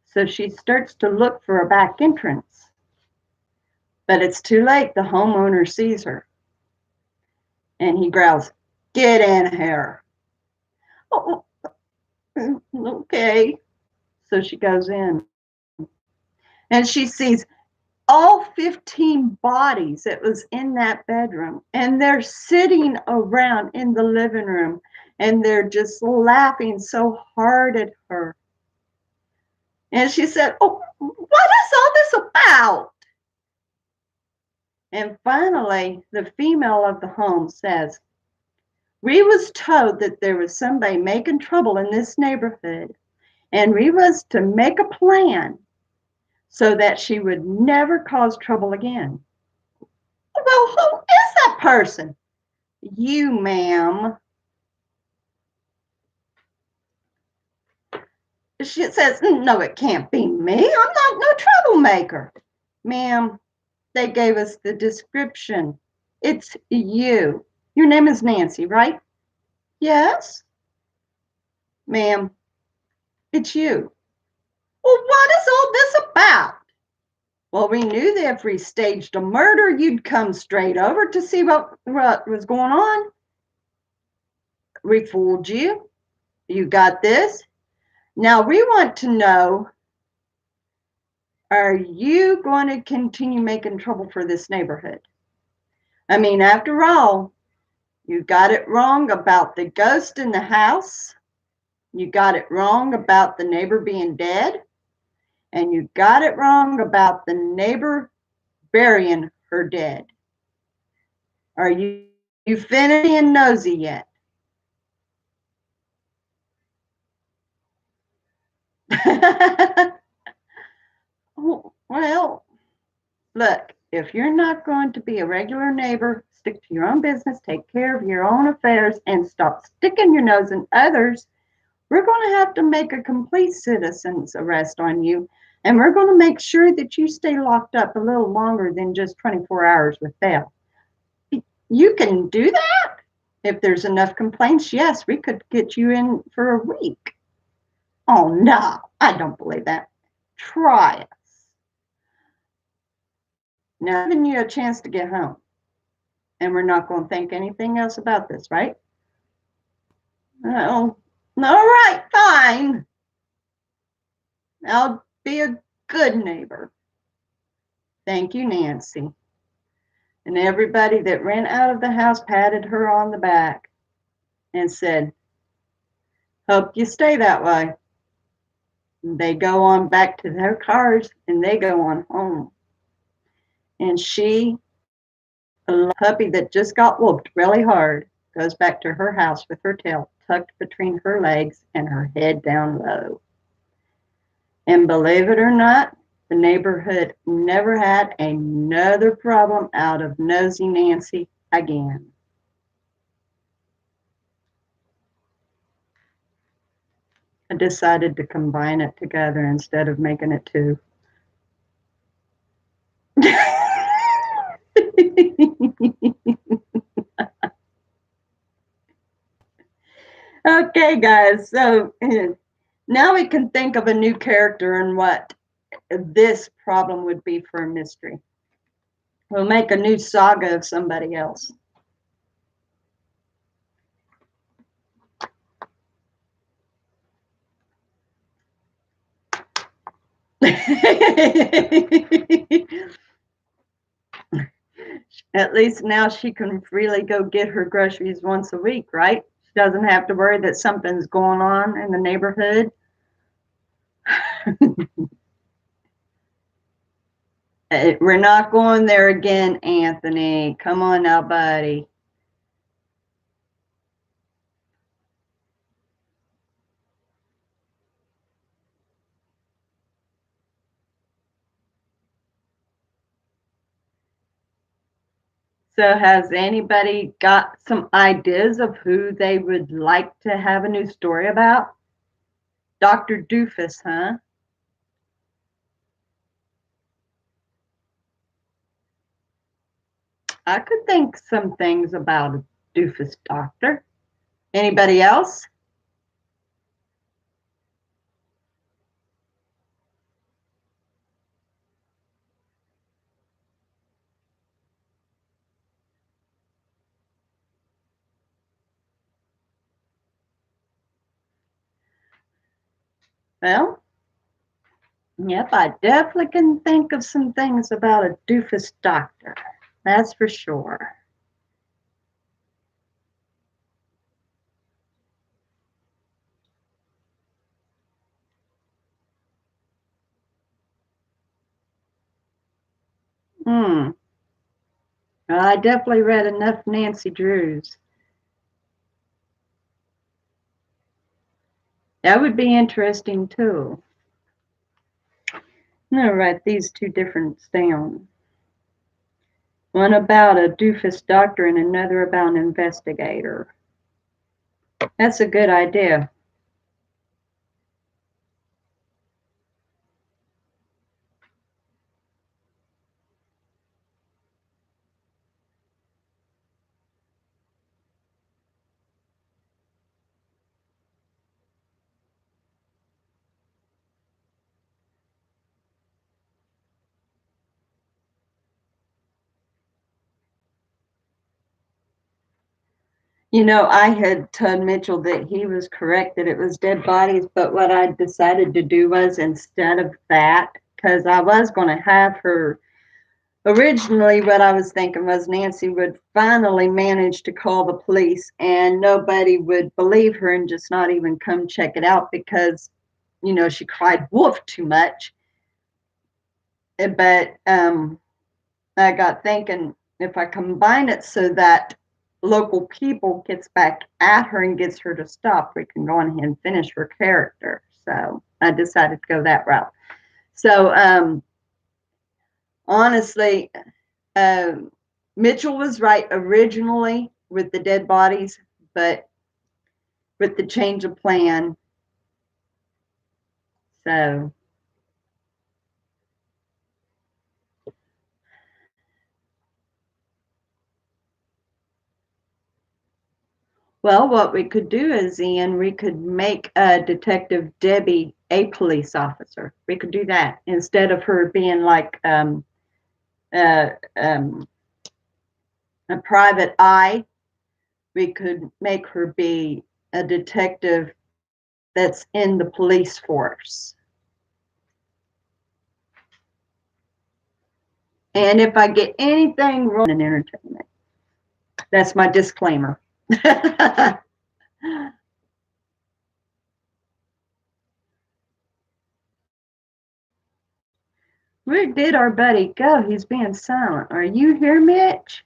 A: So she starts to look for a back entrance. But it's too late. The homeowner sees her. And he growls, get in here. Oh, okay. So she goes in. And she sees all 15 bodies that was in that bedroom, and they're sitting around in the living room, and they're just laughing so hard at her. And she said, oh, what is all this about? And finally, the female of the home says, we was told that there was somebody making trouble in this neighborhood, and we was to make a plan so that she would never cause trouble again. Well, who is that person? You, ma'am. She says, no, it can't be me. I'm not no troublemaker. Ma'am, they gave us the description. It's you. Your name is Nancy, right? Yes. Ma'am, it's you. Well, what is all this about? Well, we knew that if we staged a murder, you'd come straight over to see what was going on. We fooled you. You got this. Now we want to know, are you going to continue making trouble for this neighborhood? I mean, after all, you got it wrong about the ghost in the house. You got it wrong about the neighbor being dead. And you got it wrong about the neighbor burying her dead. Are you finished being nosy yet? Well, look, if you're not going to be a regular neighbor, stick to your own business, take care of your own affairs, and stop sticking your nose in others, we're going to have to make a complete citizen's arrest on you, and we're going to make sure that you stay locked up a little longer than just 24 hours with bail. You can do that? If there's enough complaints, yes, we could get you in for a week. Oh, no, I don't believe that. Try it. Now, I'm giving you a chance to get home, and we're not going to think anything else about this, right? Oh, all right, fine. I'll be a good neighbor. Thank you, Nancy. And everybody that ran out of the house patted her on the back and said, hope you stay that way. And they go on back to their cars and they go on home. And she, a puppy that just got whooped really hard, goes back to her house with her tail tucked between her legs and her head down low. And believe it or not, the neighborhood never had another problem out of Nosy Nancy again. I decided to combine it together instead of making it two. Okay, guys, so now we can think of a new character and what this problem would be for a mystery. We'll make a new saga of somebody else. At least now she can freely go get her groceries once a week, right? She doesn't have to worry that something's going on in the neighborhood. We're not going there again, Anthony. Come on now, buddy. So has anybody got some ideas of who they would like to have a new story about? Dr. Doofus, huh? I could think some things about a doofus doctor. Anybody else? Well, yep, I definitely can think of some things about a doofus doctor. That's for sure. Hmm. Well, I definitely read enough Nancy Drews. That would be interesting too. I'm gonna write these two different down. One about a doofus doctor and another about an investigator. That's a good idea. You know, I had told Mitchell that he was correct that it was dead bodies, but what I decided to do was instead of that, because I was going to have her. Originally, what I was thinking was Nancy would finally manage to call the police and nobody would believe her and just not even come check it out because, she cried wolf too much. But I got thinking if I combine it so that local people gets back at her and gets her to stop, we can go on ahead and finish her character. So I decided to go that route. So honestly, um, Mitchell was right originally with the dead bodies, but with the change of plan. So, well, what we could do is, Ian, we could make Detective Debbie a police officer. We could do that instead of her being like uh, um, a private eye. We could make her be a detective that's in the police force. And if I get anything wrong in entertainment, that's my disclaimer. Where did our buddy go? He's being silent. Are you here, Mitch?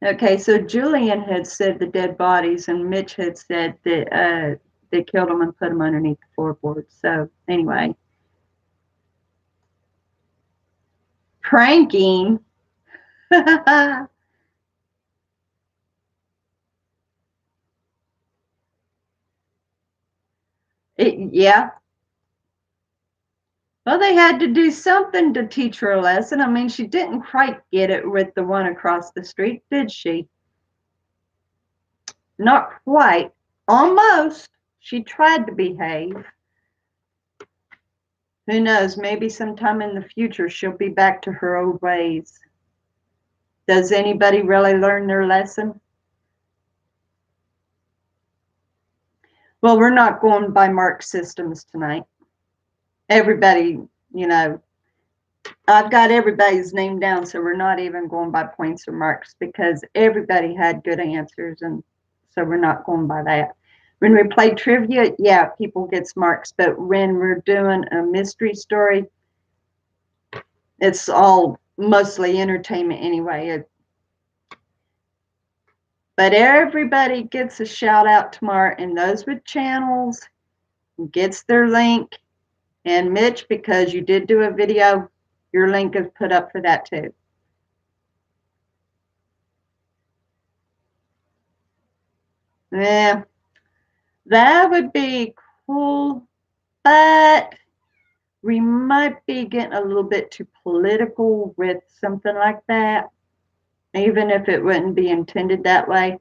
A: Okay, so Julian had said the dead bodies, and Mitch had said that they killed them and put them underneath the floorboards. So anyway, pranking. Yeah. Well, they had to do something to teach her a lesson. I mean, she didn't quite get it with the one across the street, did she? Not quite. Almost. She tried to behave. Who knows? Maybe sometime in the future she'll be back to her old ways. Does anybody really learn their lesson? Well, we're not going by mark systems tonight. Everybody, you know, I've got everybody's name down, so we're not even going by points or marks because everybody had good answers, and so we're not going by that. When we play trivia, yeah, people gets marks, but when we're doing a mystery story, it's all mostly entertainment anyway. But everybody gets a shout out tomorrow, and those with channels gets their link. And Mitch, because you did do a video, your link is put up for that too. Yeah, that would be cool, but we might be getting a little bit too political with something like that, even if it wouldn't be intended that way.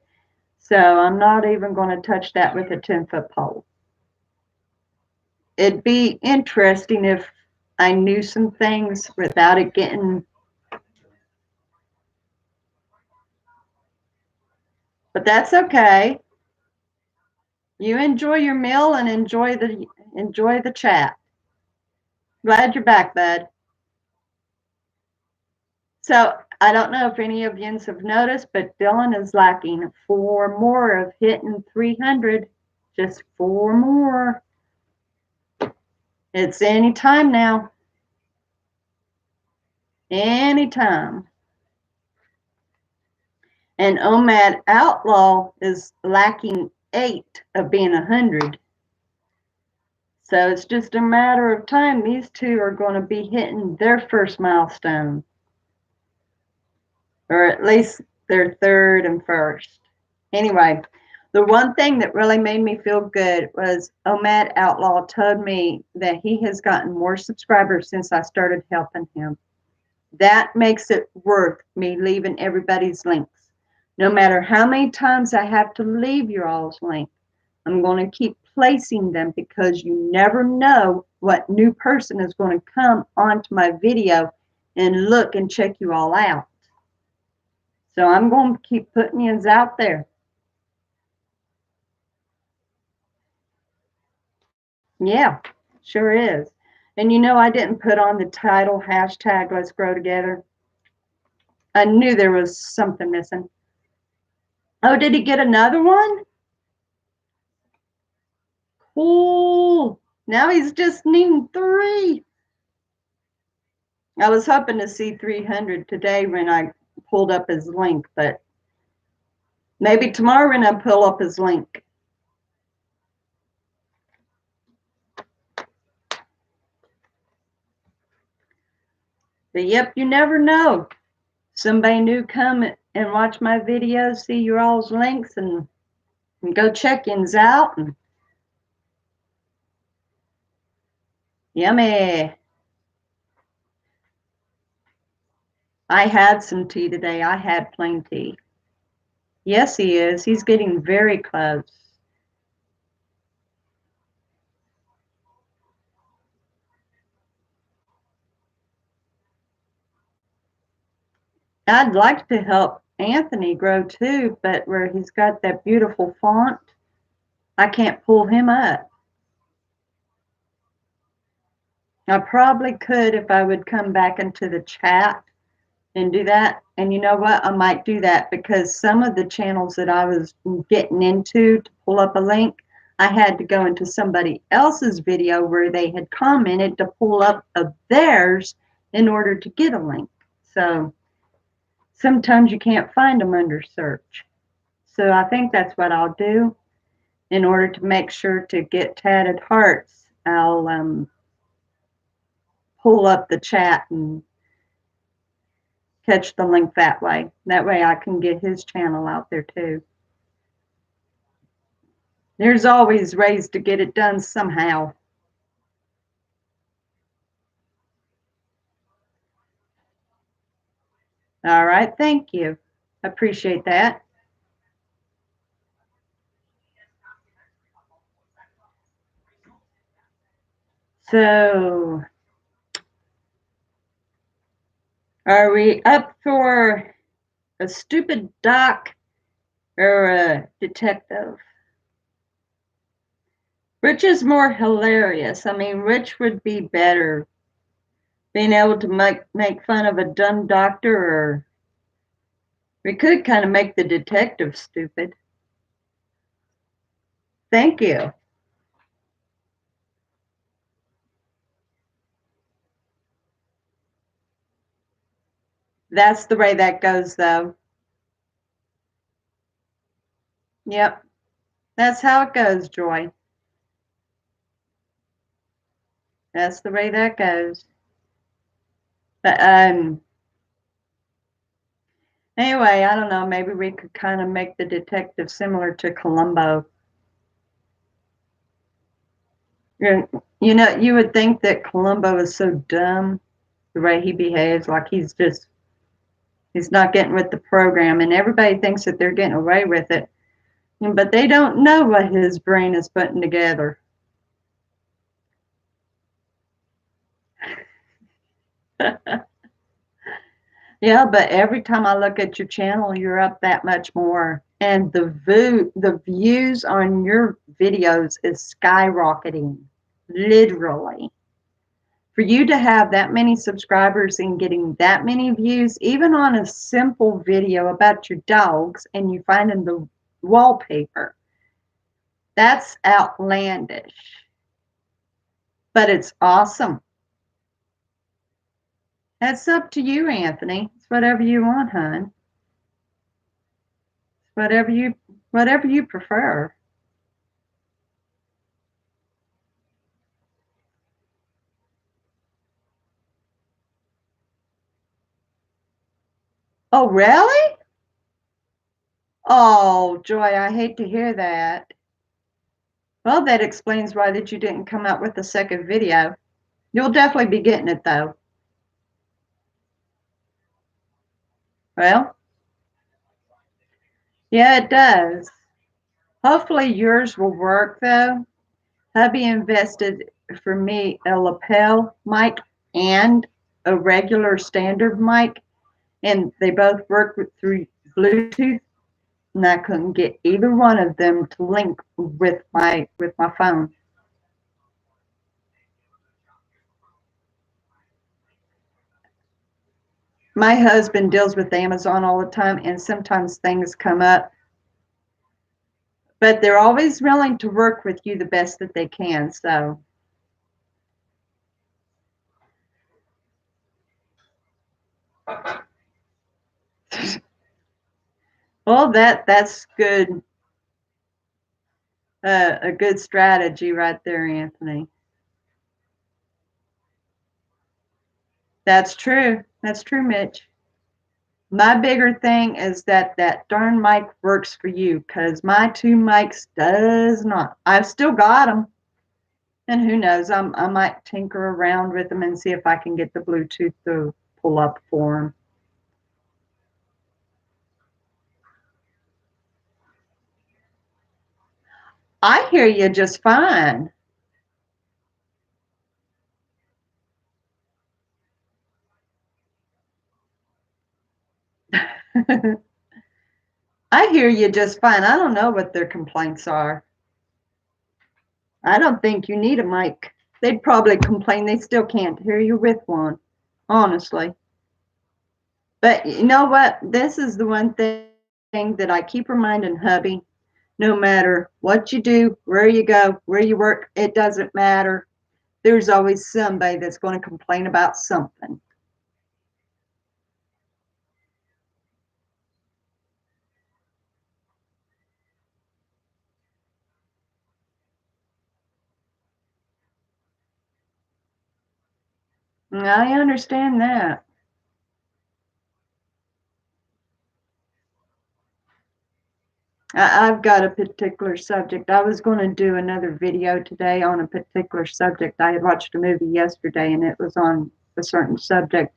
A: So I'm not even going to touch that with a 10-foot pole. It'd be interesting if I knew some things without it getting, but that's okay. You enjoy your meal and enjoy the chat. Glad you're back, bud. So I don't know if any of you have noticed, but Dylan is lacking 4 more of hitting 300. Just 4 more. It's any time now. Anytime. And OMAD Outlaw is lacking 8 of being 100. So it's just a matter of time. These two are going to be hitting their first milestone. Or at least their third and first. Anyway, the one thing that really made me feel good was OMAD Outlaw told me that he has gotten more subscribers since I started helping him. That makes it worth me leaving everybody's links. No matter how many times I have to leave your all's link, I'm going to keep placing them because you never know what new person is going to come onto my video and look and check you all out. So I'm going to keep putting yous out there. Yeah, sure is. And you know, I didn't put on the title hashtag Let's Grow Together. I knew there was something missing. Oh, did he get another one? Cool. Now he's just needing 3. I was hoping to see 300 today when I pulled up his link, but maybe tomorrow when I pull up his link. But yep, you never know. Somebody new come and watch my videos, see your all's links, and go check-ins out. And yummy. I had some tea today. I had plain tea. Yes, he is. He's getting very close. I'd like to help Anthony grow too, but where he's got that beautiful font, I can't pull him up. I probably could if I would come back into the chat and do that. And you know what? I might do that because some of the channels that I was getting into to pull up a link, I had to go into somebody else's video where they had commented to pull up of theirs in order to get a link. So sometimes you can't find them under search. So I think that's what I'll do in order to make sure to get Tatted Hearts. I'll pull up the chat and catch the link that way. That way I can get his channel out there too. There's always ways to get it done somehow. All right, thank you. Appreciate that. So, are we up for a stupid doc or a detective? Which is more hilarious? I mean, which would be better? Being able to make fun of a dumb doctor, or we could kind of make the detective stupid. Thank you. That's the way that goes, though. Yep. That's how it goes, Joy. That's the way that goes. But anyway, I don't know. Maybe we could kind of make the detective similar to Columbo. You would think that Columbo is so dumb the way he behaves, like he's not getting with the program, and everybody thinks that they're getting away with it, but they don't know what his brain is putting together. Yeah, but every time I look at your channel, you're up that much more. And the views on your videos is skyrocketing, literally. For you to have that many subscribers and getting that many views, even on a simple video about your dogs and you finding the wallpaper, that's outlandish. But it's awesome. That's up to you, Anthony. It's whatever you want, hon. Whatever you prefer. Oh, really? Oh, Joy, I hate to hear that. Well, that explains why that you didn't come out with the second video. You'll definitely be getting it though. Well, yeah, it does. Hopefully yours will work though. Hubby invested for me a lapel mic and a regular standard mic, and they both work through Bluetooth, and I couldn't get either one of them to link with my phone. My husband deals with Amazon all the time, and sometimes things come up, but they're always willing to work with you the best that they can. So, well, that's good, a good strategy right there, Anthony. That's true. That's true, Mitch. My bigger thing is that that darn mic works for you, because my two mics does not. I've still got them, and who knows? I might tinker around with them and see if I can get the Bluetooth to pull up for them. I hear you just fine. I hear you just fine. I don't know what their complaints are. I don't think you need a mic. They'd probably complain they still can't hear you with one, honestly. But you know what? This is the one thing that I keep reminding hubby. No matter what you do, where you go, where you work, it doesn't matter. There's always somebody that's going to complain about something. I understand that. I've got a particular subject. I was going to do another video today on a particular subject. I had watched a movie yesterday and it was on a certain subject,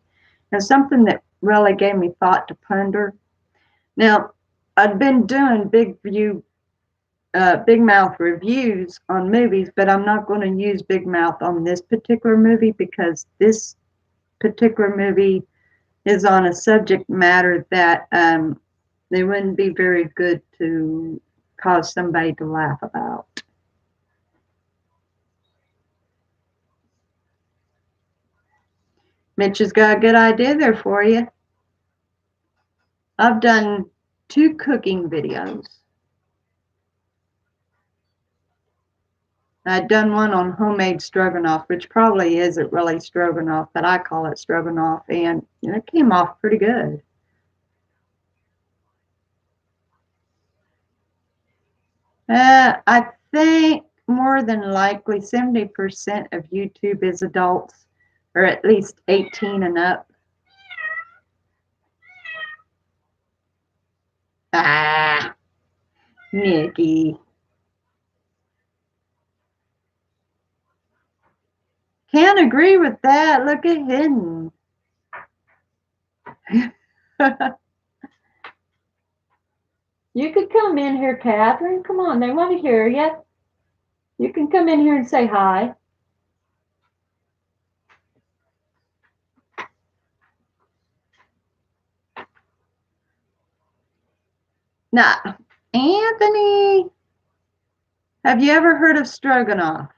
A: and something that really gave me thought to ponder. Now, I'd been doing big mouth reviews on movies, but I'm not going to use big mouth on this particular movie because this particular movie is on a subject matter that they wouldn't be very good to cause somebody to laugh about. Mitch has got a good idea there for you. I've done 2 cooking videos. I'd done one on homemade stroganoff, which probably isn't really stroganoff, but I call it stroganoff, and it came off pretty good. I think more than likely 70% of YouTube is adults, or at least 18 and up. Ah, Nikki. Can't agree with that. Look at hidden. You could come in here, Catherine. Come on, they want to hear you. You can come in here and say hi. Now, Anthony, have you ever heard of stroganoff?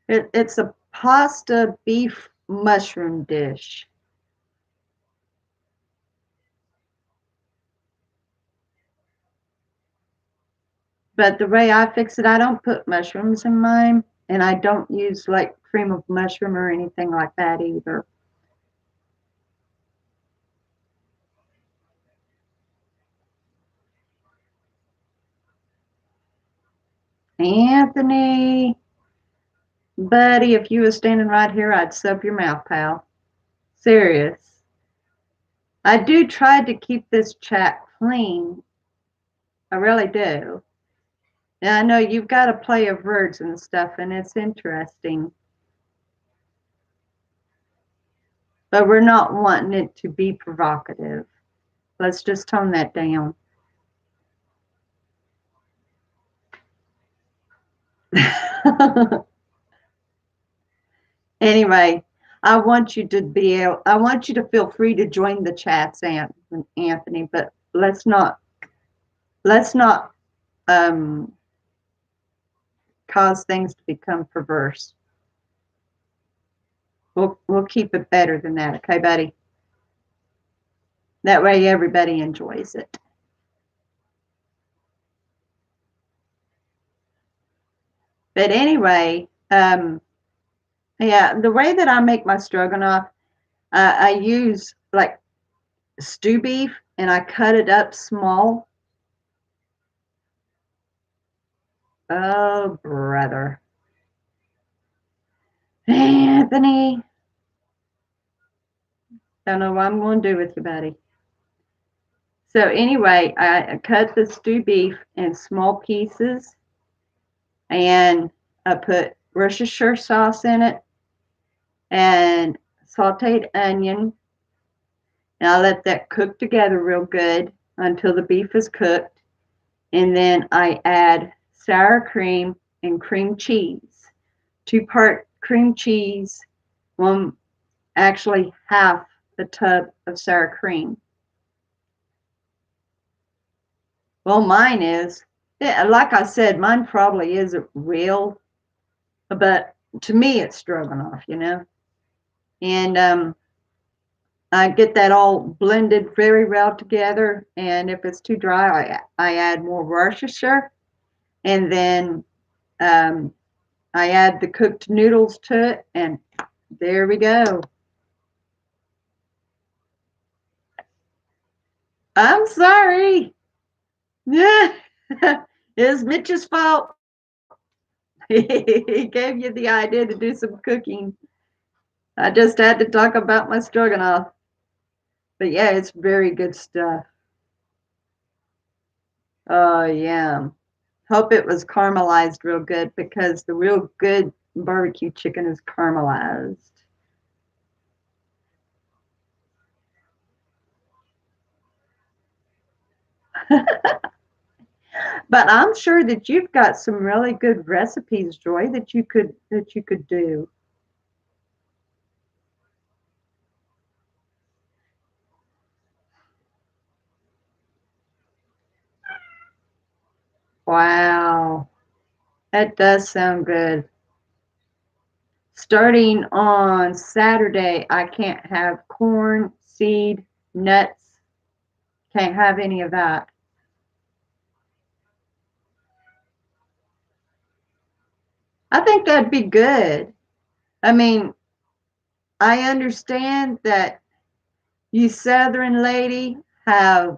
A: It's a pasta beef mushroom dish. But the way I fix it, I don't put mushrooms in mine, and I don't use like cream of mushroom or anything like that either. Anthony, buddy, if you was standing right here, I'd soap your mouth, pal. Serious. I do try to keep this chat clean. I really do. And I know you've got a play of words and stuff, and it's interesting. But we're not wanting it to be provocative. Let's just tone that down. Anyway, I want you to feel free to join the chats, Anthony, but let's not um, cause things to become perverse. We'll keep it better than that, okay, buddy? That way everybody enjoys it. But anyway, yeah, the way that I make my stroganoff, I use like stew beef and I cut it up small. Oh, brother. Anthony, don't know what I'm going to do with you, buddy. So anyway, I cut the stew beef in small pieces, and I put Worcestershire sauce in it and sauteed onion, and I let that cook together real good until the beef is cooked. And then I add sour cream and cream cheese, 2-part cream cheese, one actually half the tub of sour cream. Well, mine is, yeah, like I said, mine probably isn't real, but to me it's stroganoff. And I get that all blended very well together. And if it's too dry, I add more Worcestershire, and then I add the cooked noodles to it, and there we go. I'm sorry. Yeah, it's Mitch's fault. He gave you the idea to do some cooking. I just had to talk about my stroganoff. But yeah, it's very good stuff. Oh, yeah. Hope it was caramelized real good, because the real good barbecue chicken is caramelized. But I'm sure that you've got some really good recipes, Joy, that you could do. Wow. That does sound good. Starting on Saturday, I can't have corn, seed, nuts. Can't have any of that. I think that'd be good. I mean, I understand that you Southern lady have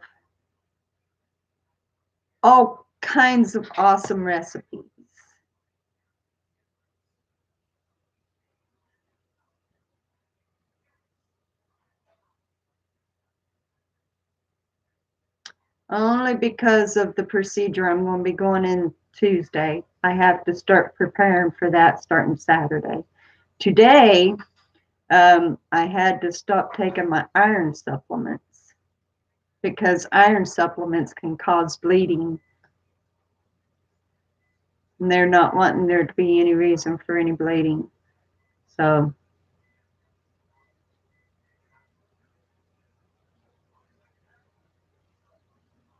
A: all kinds of awesome recipes. Only because of the procedure I'm going to be going in Tuesday. I have to start preparing for that starting Saturday. Today, I had to stop taking my iron supplements because iron supplements can cause bleeding, and they're not wanting there to be any reason for any bleeding. So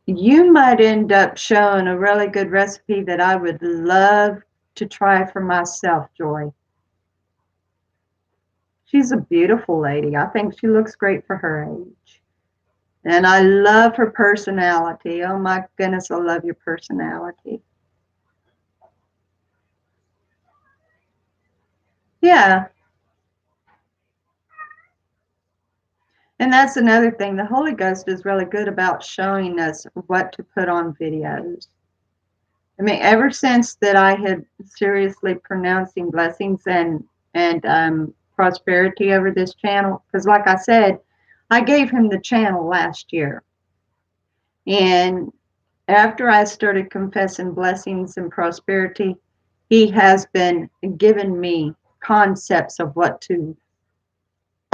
A: you might end up showing a really good recipe that I would love to try for myself, Joy. She's a beautiful lady. I think she looks great for her age. And I love her personality. Oh my goodness, I love your personality. Yeah. And that's another thing. The Holy Ghost is really good about showing us what to put on videos. I mean, ever since that I had seriously pronouncing blessings and prosperity over this channel, because like I said, I gave him the channel last year. And after I started confessing blessings and prosperity, he has been giving me concepts of what to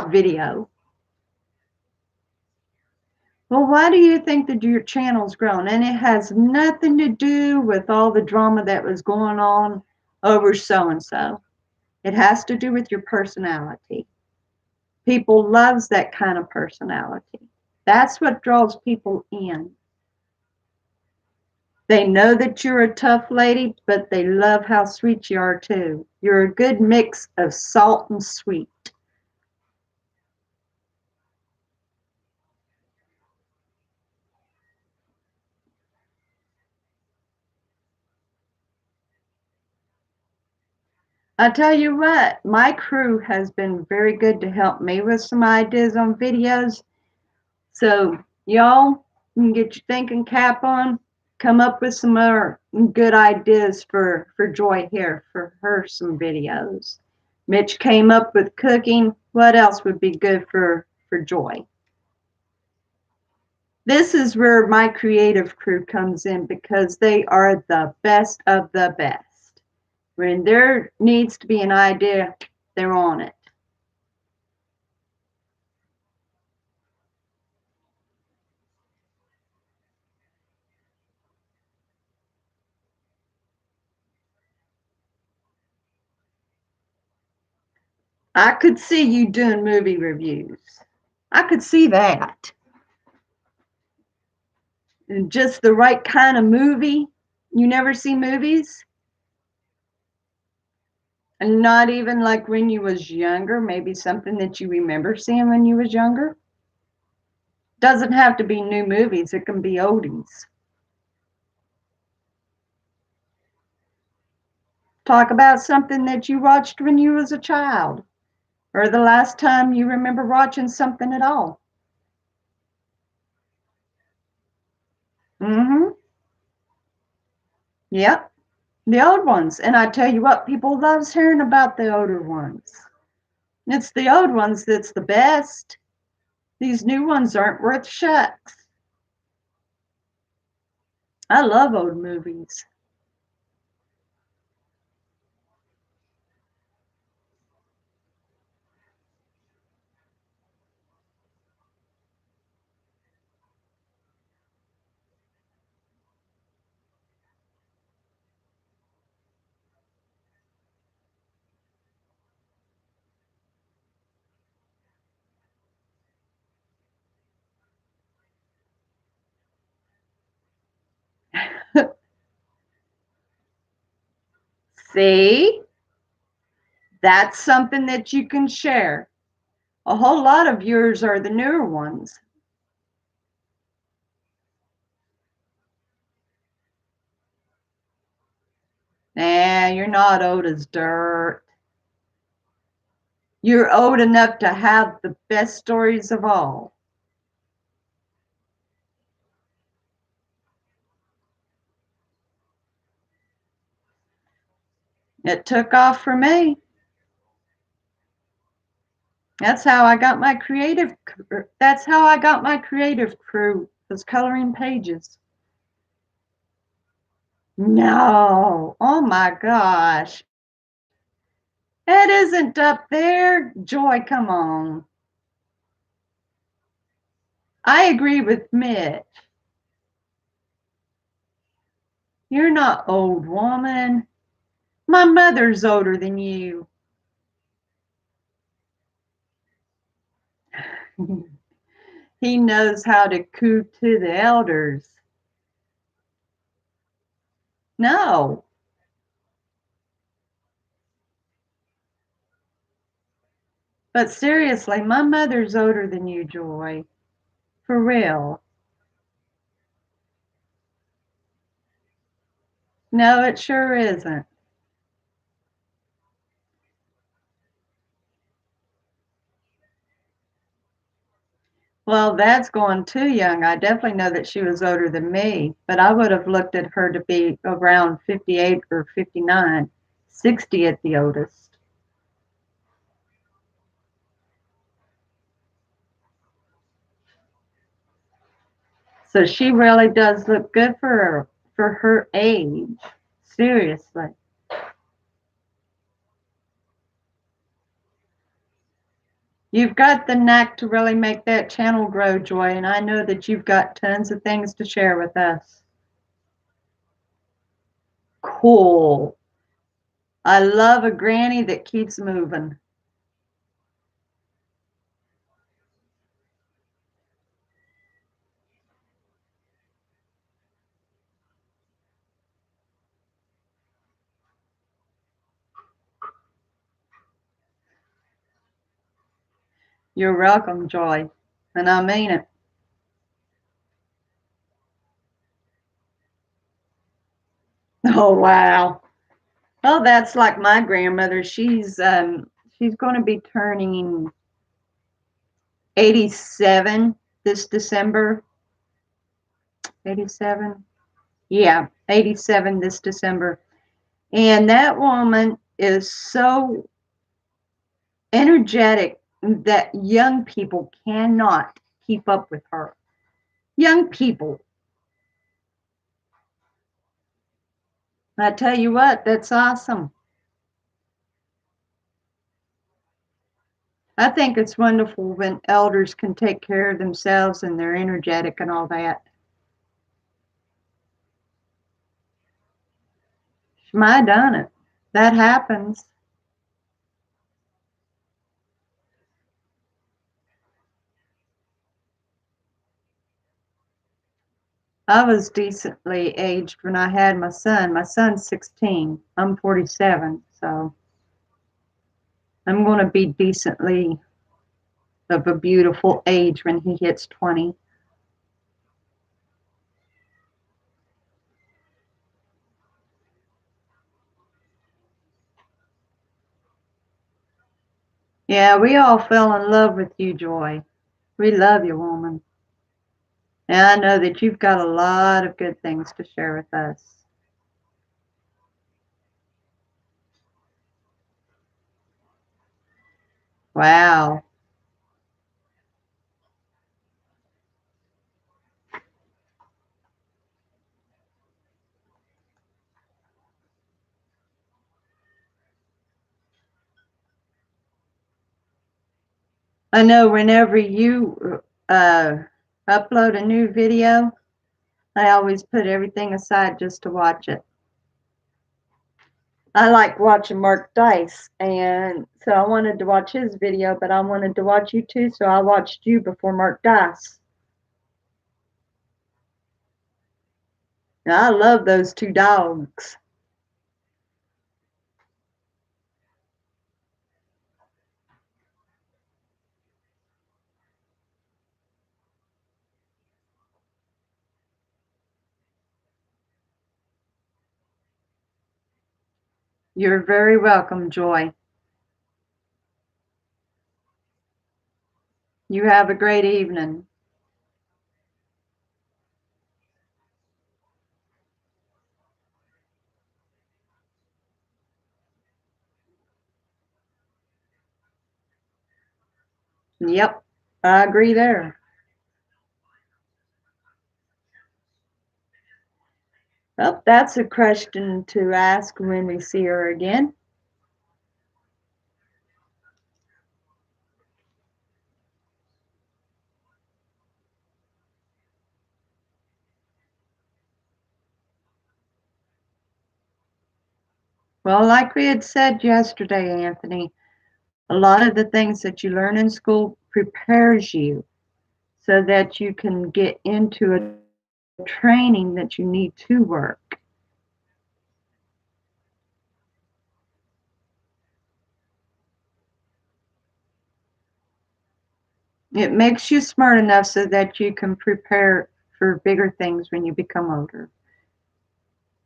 A: video. Well, why do you think that your channel's grown? And it has nothing to do with all the drama that was going on over so and so. It has to do with your personality. People loves that kind of personality. That's what draws people in. They know that you're a tough lady, but they love how sweet you are too. You're a good mix of salt and sweet. I tell you what, my crew has been very good to help me with some ideas on videos. So, y'all, you can get your thinking cap on, come up with some more good ideas for Joy here, for her some videos. Mitch came up with cooking. What else would be good for Joy? This is where my creative crew comes in because they are the best of the best. When there needs to be an idea, they're on it. I could see you doing movie reviews. I could see that. And just the right kind of movie. You never see movies? And not even like when you was younger, maybe something that you remember seeing when you was younger? Doesn't have to be new movies, it can be oldies. Talk about something that you watched when you was a child or the last time you remember watching something at all. Mm-hmm. Yep. The old ones. And I tell you what, people loves hearing about the older ones. It's the old ones that's the best. These new ones aren't worth shucks. I love old movies. See? That's something that you can share. A whole lot of yours are the newer ones. Nah, you're not old as dirt. You're old enough to have the best stories of all. It took off for me. That's how I got my creative. That's how I got my creative crew, was coloring pages. No, oh my gosh, it isn't up there. Joy, come on. I agree with Mitch. You're not old, woman. My mother's older than you. He knows how to coo to the elders. No, but seriously, my mother's older than you, Joy. For real. No, it sure isn't. Well, that's going too young. I definitely know that she was older than me, but I would have looked at her to be around 58 or 59, 60 at the oldest. So she really does look good for her age. Seriously. You've got the knack to really make that channel grow, Joy, and I know that you've got tons of things to share with us. Cool. I love a granny that keeps moving. You're welcome, Joy, and I mean it. Oh, wow. Well, that's like my grandmother. She's going to be turning 87 this December. 87? Yeah, 87 this December. And that woman is so energetic that young people cannot keep up with her. Young people. I tell you what, that's awesome. I think it's wonderful when elders can take care of themselves and they're energetic and all that. Shmy done it. That happens. I was decently aged when I had my son. My son's 16. I'm 47, so I'm going to be decently of a beautiful age when he hits 20. Yeah, we all fell in love with you, Joy. We love you, woman. And I know that you've got a lot of good things to share with us. Wow. I know whenever you upload a new video, I always put everything aside just to watch it. I like watching Mark Dice, and so I wanted to watch his video, but I wanted to watch you too, so I watched you before Mark Dice. And I love those two dogs. You're very welcome, Joy. You have a great evening. Yep, I agree there. Well, that's a question to ask when we see her again. Well, like we had said yesterday, Anthony, a lot of the things that you learn in school prepares you so that you can get into a training that you need to work. It makes you smart enough so that you can prepare for bigger things when you become older.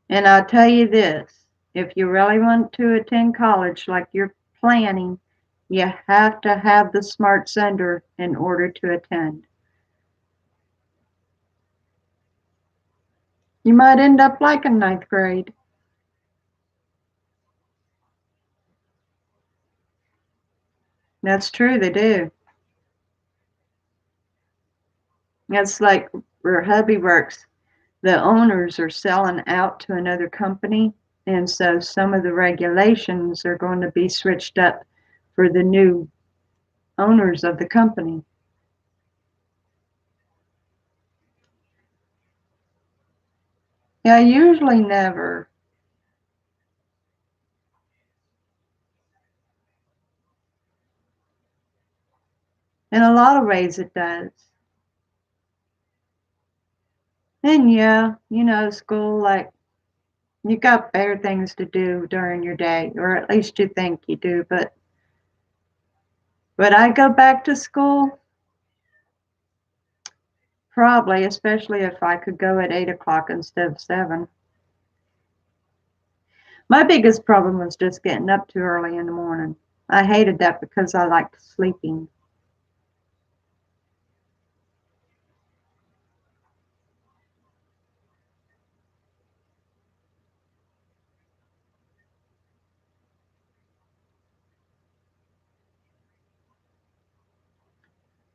A: And I'll tell you this, if you really want to attend college like you're planning, you have to have the smarts under in order to attend. You might end up liking ninth grade. That's true, they do. That's like where hubby works. The owners are selling out to another company, and so some of the regulations are going to be switched up for the new owners of the company. Yeah, usually never. In a lot of ways, it does. And yeah, school, like, you got better things to do during your day, or at least you think you do. But would I go back to school? Probably, especially if I could go at 8 o'clock instead of 7. My biggest problem was just getting up too early in the morning. I hated that because I liked sleeping.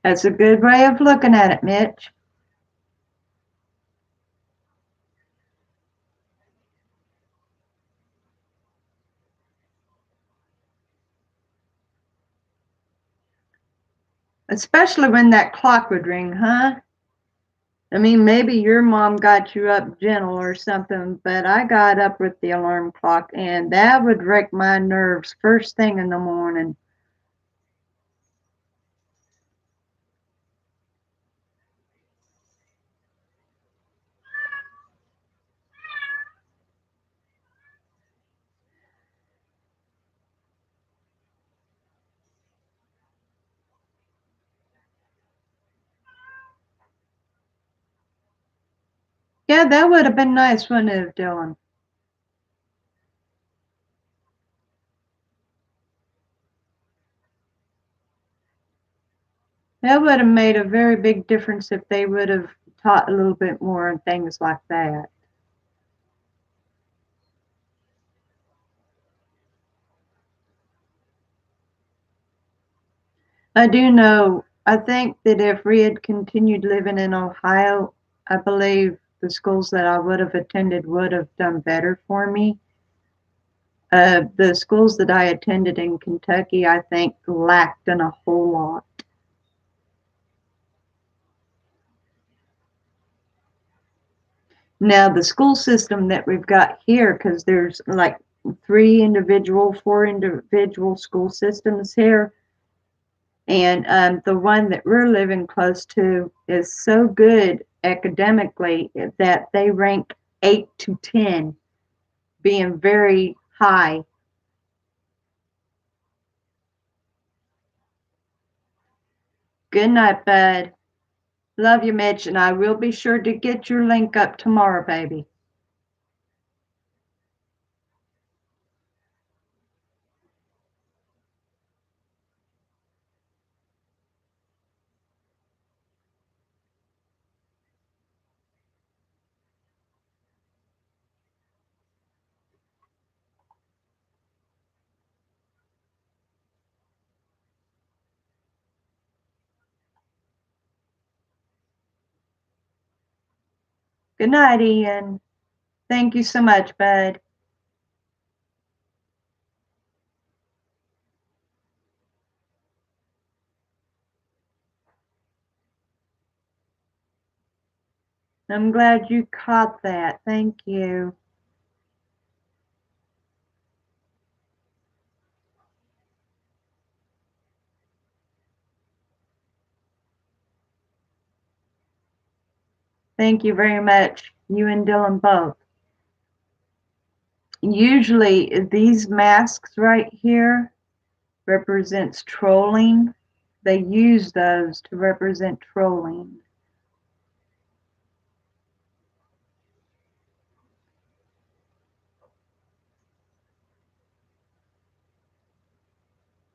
A: That's a good way of looking at it, Mitch. Especially when that clock would ring, huh? I mean, maybe your mom got you up gentle or something, but I got up with the alarm clock, and that would wreck my nerves first thing in the morning. Yeah, that would have been nice, wouldn't it, Dylan? That would have made a very big difference if they would have taught a little bit more and things like that. I do know, I think that if we had continued living in Ohio, I believe the schools that I would have attended would have done better for me. The schools that I attended in Kentucky, I think, lacked in a whole lot. Now, the school system that we've got here, because there's like four individual school systems here, and the one that we're living close to is so good academically that they rank 8 to 10, being very high. Good night, bud. Love you, Mitch, and I will be sure to get your link up tomorrow, baby. Good night, Ian. Thank you so much, bud. I'm glad you caught that. Thank you. Thank you very much, you and Dylan both. Usually these masks right here represents trolling. They use those to represent trolling.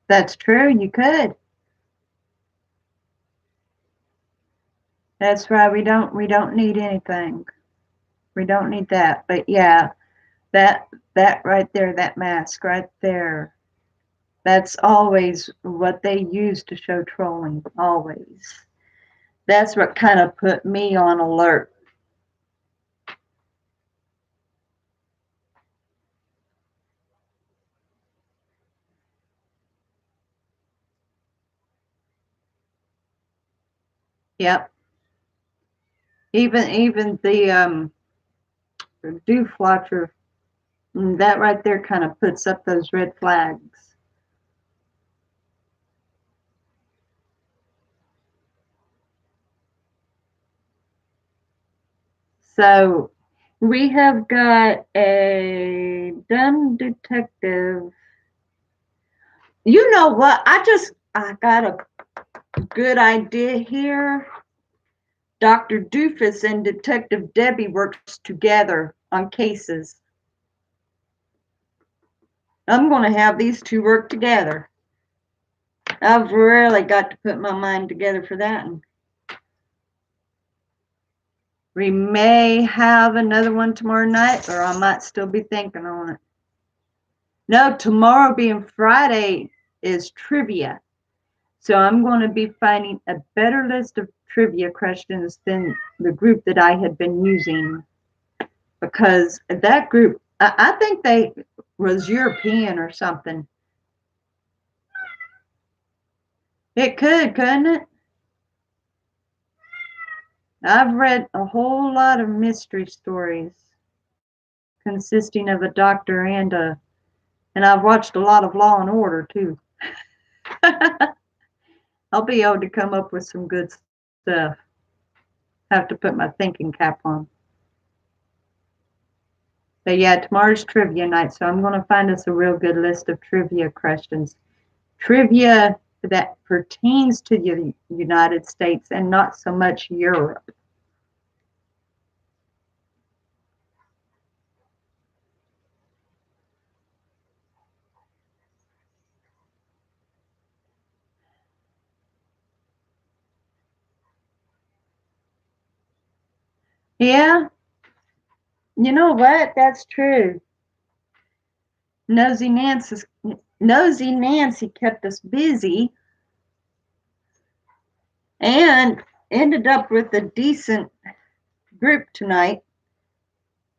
A: That's true, you could. That's right, we don't need anything. We don't need that. But yeah, that right there, that mask right there, that's always what they use to show trolling, always. That's what kind of put me on alert. Yep. Even the dew flotcher, that right there kind of puts up those red flags. So we have got a dumb detective. You know what? I got a good idea here. Dr. Doofus and Detective Debbie works together on cases. I'm going to have these two work together. I've really got to put my mind together for that. We may have another one tomorrow night, or I might still be thinking on it. No, tomorrow being Friday is trivia. So I'm going to be finding a better list of trivia questions than the group that I had been using, because that group, I think they was European or something. It could, couldn't it? I've read a whole lot of mystery stories consisting of a doctor and I've watched a lot of Law and Order too. I'll be able to come up with some good stuff. Have to put my thinking cap on. But yeah, tomorrow's trivia night, so I'm going to find us a real good list of trivia questions. Trivia that pertains to the United States and not so much Europe. Yeah, you know what? That's true. Nosy Nancy kept us busy and ended up with a decent group tonight.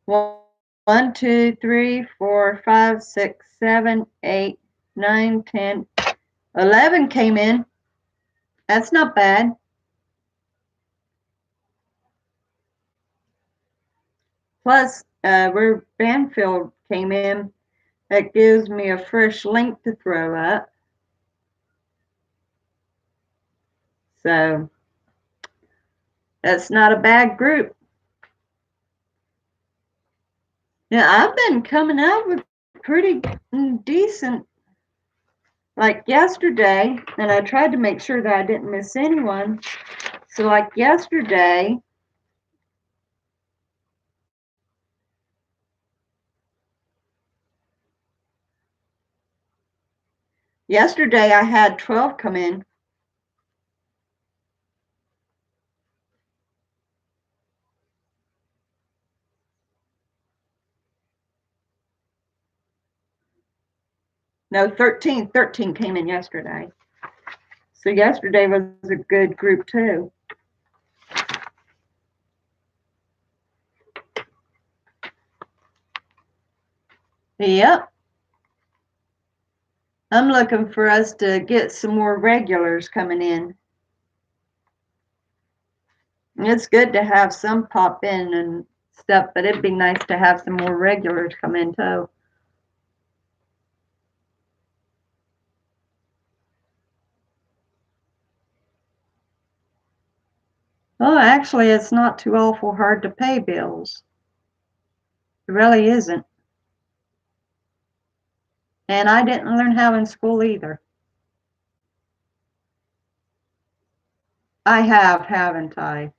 A: One, two, three, four, five, six, seven, 8, 9, 10, 11 came in. That's not bad. Plus, where Banfield came in, that gives me a fresh link to throw up. So that's not a bad group. Yeah, I've been coming out with pretty decent, like yesterday, and I tried to make sure that I didn't miss anyone. So like yesterday I had 12 come in. No, 13 came in yesterday. So yesterday was a good group too. Yep. I'm looking for us to get some more regulars coming in. It's good to have some pop in and stuff, but it'd be nice to have some more regulars come in too. Oh, actually, it's not too awful hard to pay bills. It really isn't. And I didn't learn how in school either. I have, haven't I?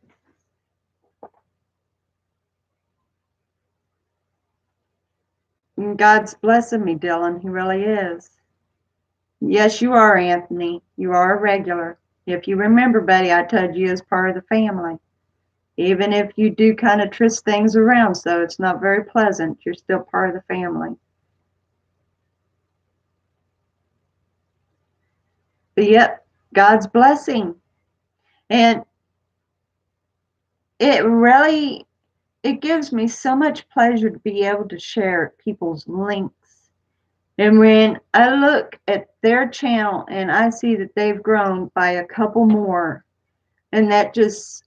A: And God's blessing me, Dylan. He really is. Yes, you are, Anthony. You are a regular. If you remember, buddy, I told you as part of the family. Even if you do kind of twist things around, so it's not very pleasant, you're still part of the family. But yep, God's blessing. And it really it gives me so much pleasure to be able to share people's links. And when I look at their channel and I see that they've grown by a couple more, and that just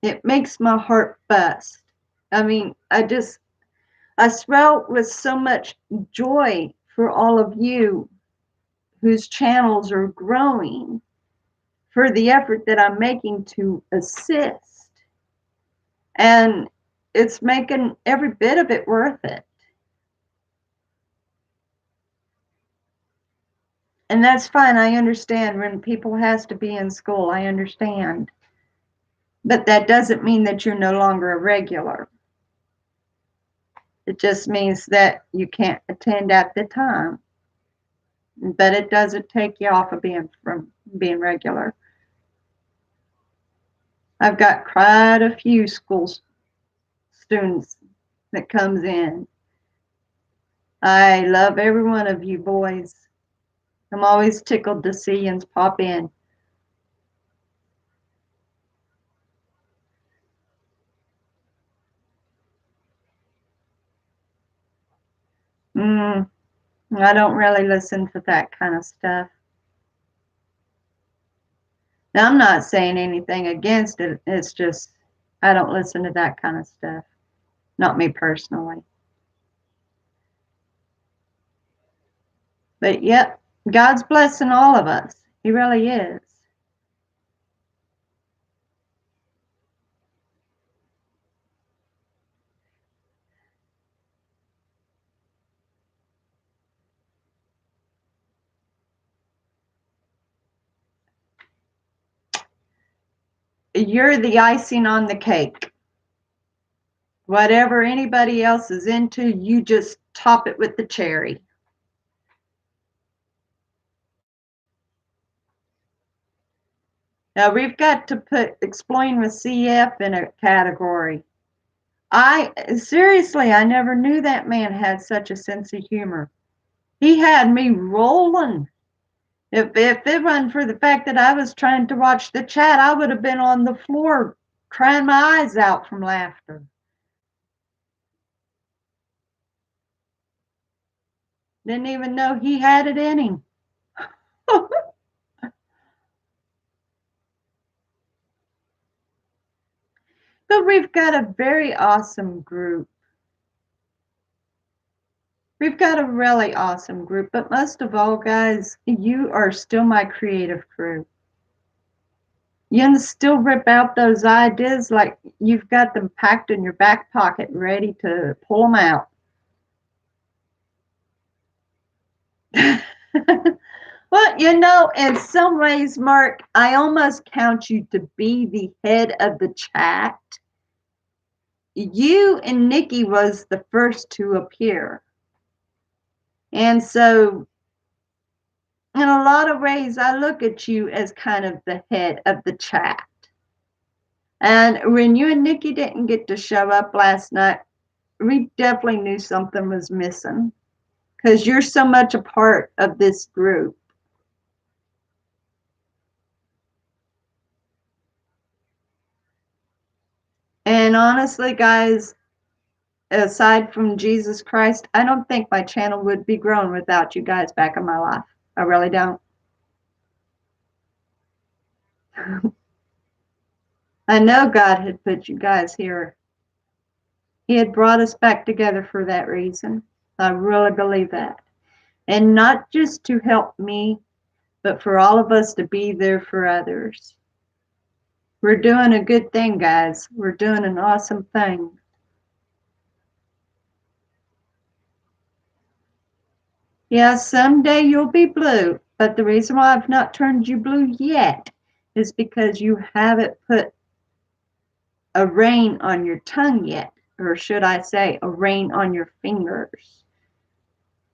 A: it makes my heart bust. I mean, I swell with so much joy for all of you whose channels are growing, for the effort that I'm making to assist. And it's making every bit of it worth it. And that's fine. I understand when people has to be in school. I understand. But that doesn't mean that you're no longer a regular. It just means that you can't attend at the time. But it doesn't take you off of being regular. I've got quite a few school students that comes in. I love every one of you boys. I'm always tickled to see you pop in. Mm, I don't really listen to that kind of stuff. Now, I'm not saying anything against it. It's just I don't listen to that kind of stuff. Not me personally. But yep, God's blessing all of us. He really is. You're the icing on the cake. Whatever anybody else is into, you just top it with the cherry. Now we've got to put Exploring with CF in a category. I seriously, I never knew that man had such a sense of humor. He had me rolling. If it wasn't for the fact that I was trying to watch the chat, I would have been on the floor crying my eyes out from laughter. Didn't even know he had it in him. But we've got a very awesome group. We've got a really awesome group, but most of all, guys, you are still my creative crew. You can still rip out those ideas like you've got them packed in your back pocket, ready to pull them out. Well, in some ways, Mark, I almost count you to be the head of the chat. You and Nikki was the first to appear. And so, in a lot of ways, I look at you as kind of the head of the chat. And when you and Nikki didn't get to show up last night, we definitely knew something was missing because you're so much a part of this group. And honestly, guys, aside from Jesus Christ, I don't think my channel would be growing without you guys back in my life. I really don't. I know God had put you guys here. He had brought us back together for that reason. I really believe that. And not just to help me, but for all of us to be there for others. We're doing a good thing, guys. We're doing an awesome thing. Yeah, someday you'll be blue, but the reason why I've not turned you blue yet is because you haven't put a rein on your tongue yet, or should I say, a rein on your fingers.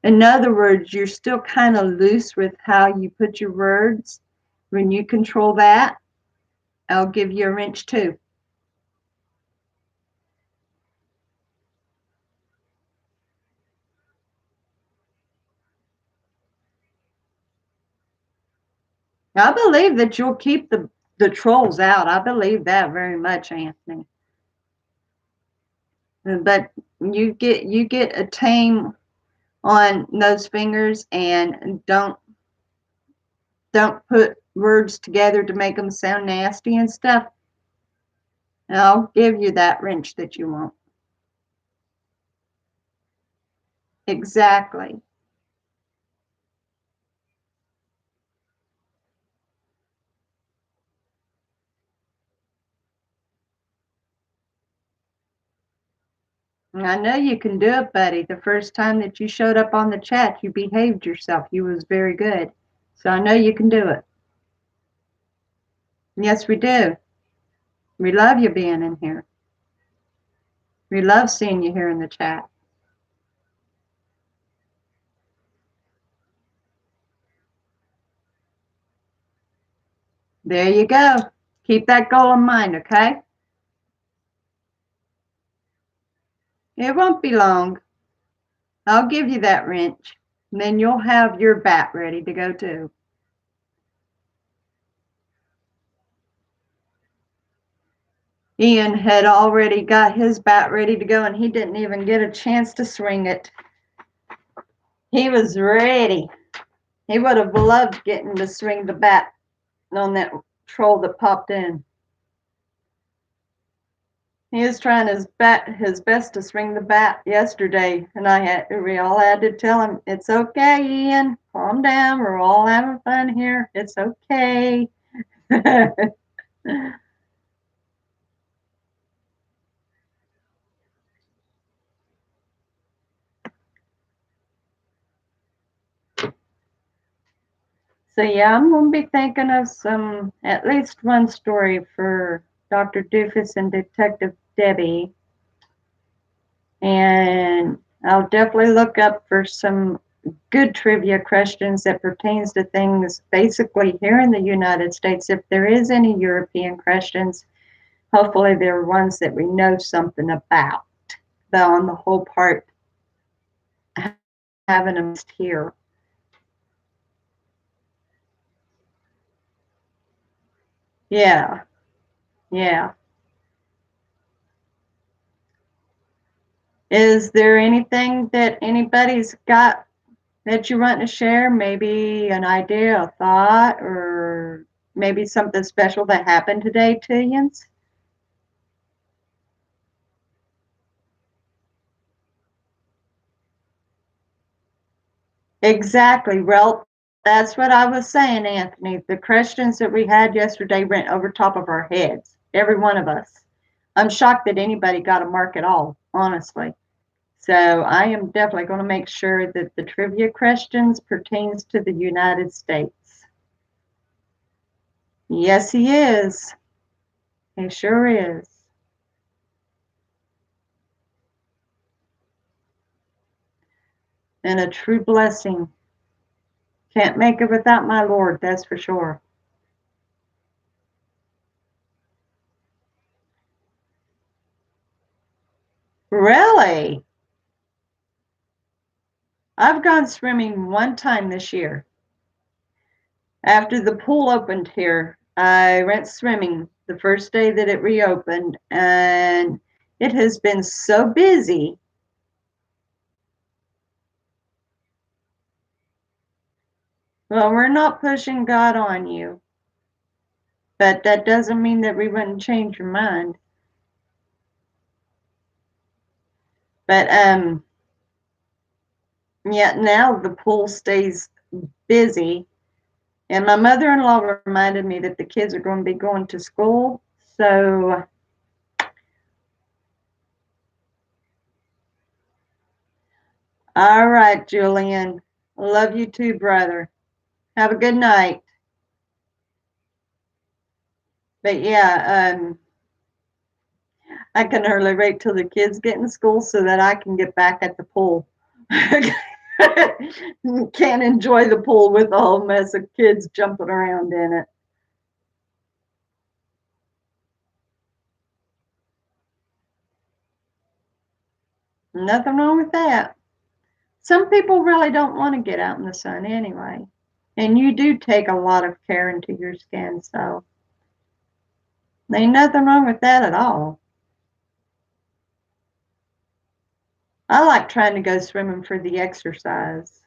A: In other words, you're still kind of loose with how you put your words. When you control that, I'll give you a wrench too. I believe that you'll keep the trolls out. I believe that very much, Anthony. But you get a tame on those fingers and don't put words together to make them sound nasty and stuff. And I'll give you that wrench that you want. Exactly. I know you can do it, buddy. The first time that you showed up on the chat, you behaved yourself. You was very good. So I know you can do it. Yes, we do. We love you being in here. We love seeing you here in the chat. There you go. Keep that goal in mind, okay? It won't be long. I'll give you that wrench. And then you'll have your bat ready to go too. Ian had already got his bat ready to go and he didn't even get a chance to swing it. He was ready. He would have loved getting to swing the bat on that troll that popped in. He was trying his best to swing the bat yesterday, and we all had to tell him, "It's okay, Ian. Calm down. We're all having fun here. It's okay." So yeah, I'm gonna be thinking of at least one story for Dr. Doofus and Detective Debbie, and I'll definitely look up for some good trivia questions that pertains to things basically here in the United States. If there is any European questions, hopefully they're ones that we know something about. But on the whole part, having them here. Yeah, yeah. Is there anything that anybody's got that you want to share? Maybe an idea, a thought, or maybe something special that happened today to you? Exactly. Well, that's what I was saying, Anthony. The questions that we had yesterday went over top of our heads, every one of us. I'm shocked that anybody got a mark at all, honestly. So I am definitely going to make sure that the trivia questions pertains to the United States. Yes, he is. He sure is. And a true blessing. Can't make it without my Lord, that's for sure. Really? I've gone swimming one time this year. After the pool opened here, I went swimming the first day that it reopened, and it has been so busy Well, we're not pushing God on you, but that doesn't mean that we wouldn't change your mind. But yet now the pool stays busy. And my mother-in-law reminded me that the kids are going to be going to school. So, all right, Julian. Love you too, brother. Have a good night. But yeah, I can hardly wait till the kids get in school so that I can get back at the pool. Can't enjoy the pool with a whole mess of kids jumping around in it. Nothing wrong with that. Some people really don't want to get out in the sun anyway. And you do take a lot of care into your skin, so ain't nothing wrong with that at all. I like trying to go swimming for the exercise.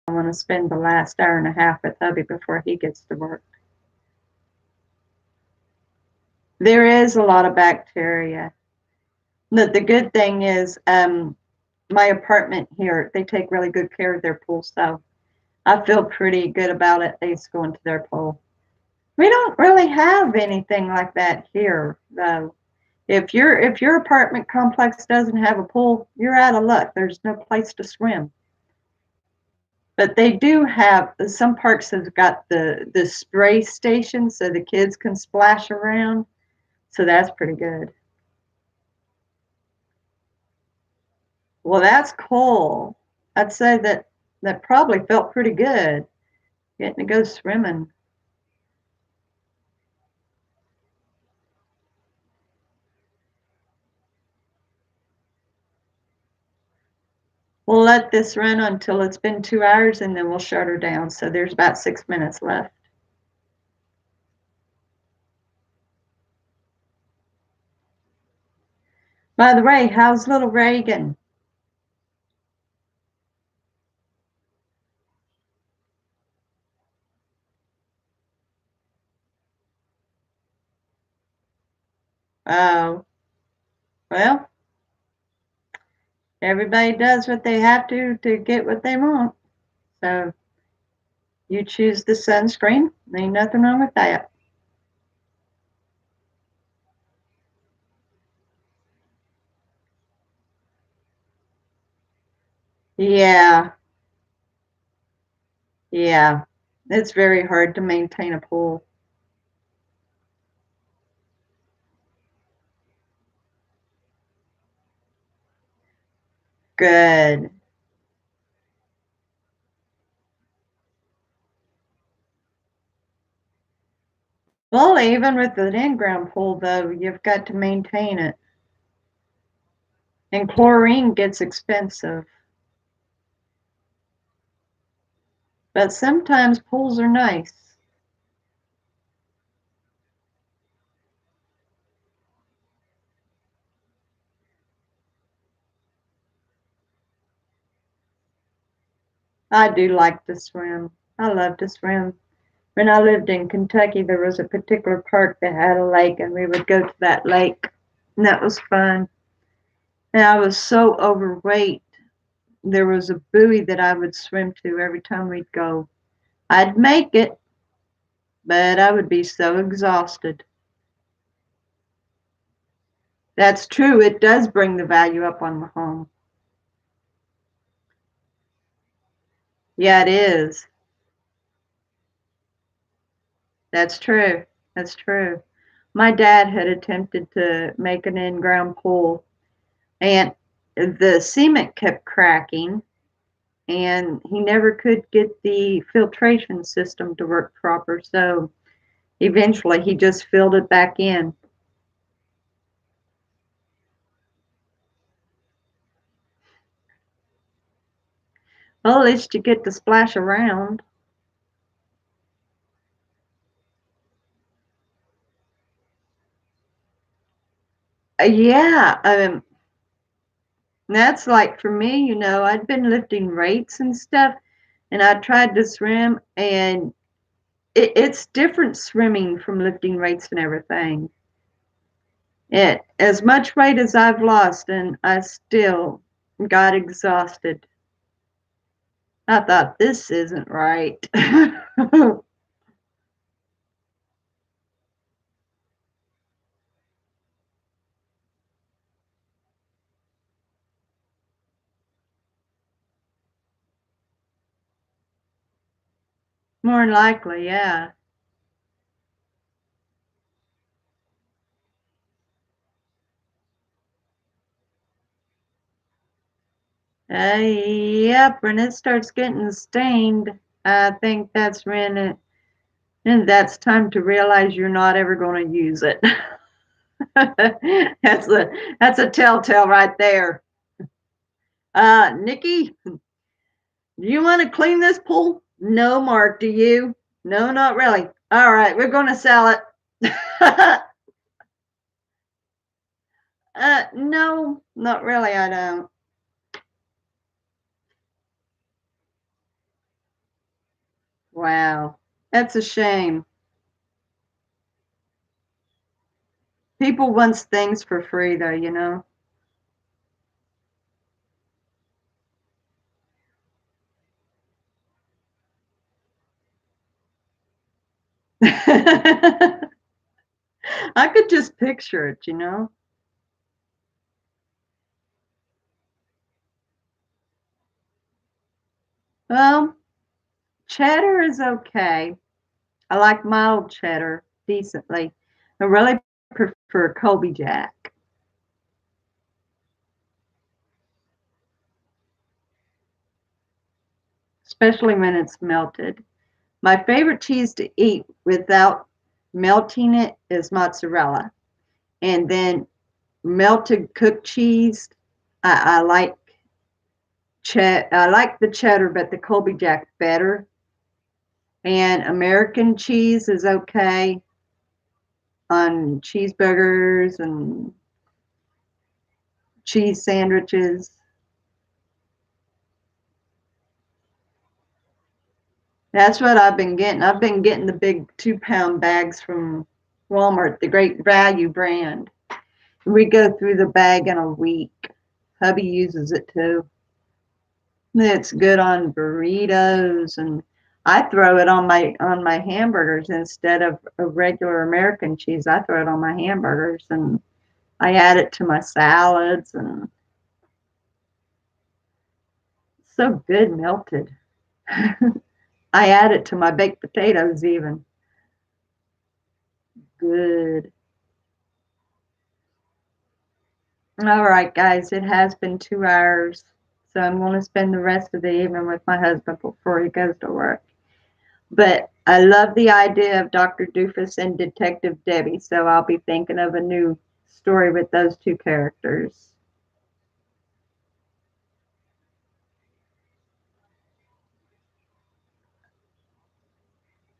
A: I want to spend the last hour and a half with hubby before he gets to work. There is a lot of bacteria. The good thing is, my apartment here, they take really good care of their pool, so I feel pretty good about it. They used to go into their pool. We don't really have anything like that here, though. If your apartment complex doesn't have a pool, you're out of luck. There's no place to swim. But they do have some parks have got the spray station so the kids can splash around. So that's pretty good. Well, that's cool. I'd say that probably felt pretty good getting to go swimming. We'll let this run until it's been 2 hours and then we'll shut her down. So there's about 6 minutes left. By the way, how's little Reagan? Oh, well, everybody does what they have to get what they want. So you choose the sunscreen. Ain't nothing wrong with that. Yeah, yeah. It's very hard to maintain a pool. Good. Well, even with an in-ground pool, though, you've got to maintain it. And chlorine gets expensive. But sometimes pools are nice. I do like to swim. I love to swim. When I lived in Kentucky, there was a particular park that had a lake, and we would go to that lake. And that was fun. And I was so overweight. There was a buoy that I would swim to every time we'd go. I'd make it, but I would be so exhausted. That's true. It does bring the value up on the home. Yeah, it is. That's true. That's true. My dad had attempted to make an in-ground pool, and the cement kept cracking, and he never could get the filtration system to work proper. So eventually, he just filled it back in. Well, at least you get to splash around. Yeah, And that's like for me, I'd been lifting weights and stuff, and I tried to swim, and it's different swimming from lifting weights and everything. As much weight as I've lost, and I still got exhausted. I thought, this isn't right. More than likely, yeah. Yep, when it starts getting stained, I think and that's time to realize you're not ever going to use it. That's a telltale right there. Nikki, do you want to clean this pool? No, Mark, do you? No, not really. All right, we're going to sell it. No, not really. I don't. Wow, that's a shame. People want things for free, though. I could just picture it. Well, cheddar is okay. I like mild cheddar decently. I really prefer Colby Jack, especially when it's melted. My favorite cheese to eat without melting it is mozzarella. And then melted cooked cheese, I like I like the cheddar, but the Colby Jack better. And American cheese is okay on cheeseburgers and cheese sandwiches. That's what I've been getting. I've been getting the big 2-pound bags from Walmart, the Great Value brand. We go through the bag in a week. Hubby uses it too. It's good on burritos, and I throw it on my hamburgers instead of a regular American cheese. I throw it on my hamburgers, and I add it to my salads, and it's so good melted. I add it to my baked potatoes even. Good. All right, guys, it has been 2 hours, so I'm going to spend the rest of the evening with my husband before he goes to work. But I love the idea of Dr. Doofus and Detective Debbie, so I'll be thinking of a new story with those two characters.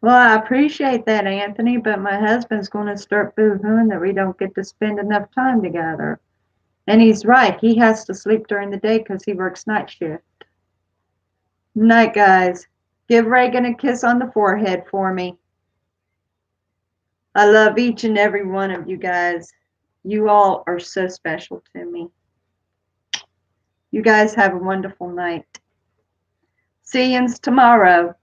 A: Well, I appreciate that, Anthony, but my husband's going to start boo-hooing that we don't get to spend enough time together. And he's right. He has to sleep during the day because he works night shift. Night, guys. Give Reagan a kiss on the forehead for me. I love each and every one of you guys. You all are so special to me. You guys have a wonderful night. See yous tomorrow.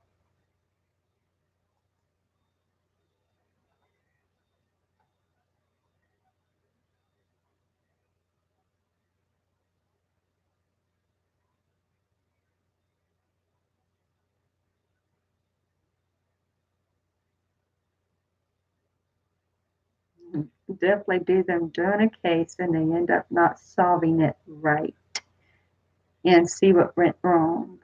A: Definitely do them doing a case and they end up not solving it right and see what went wrong.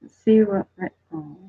A: See what went wrong.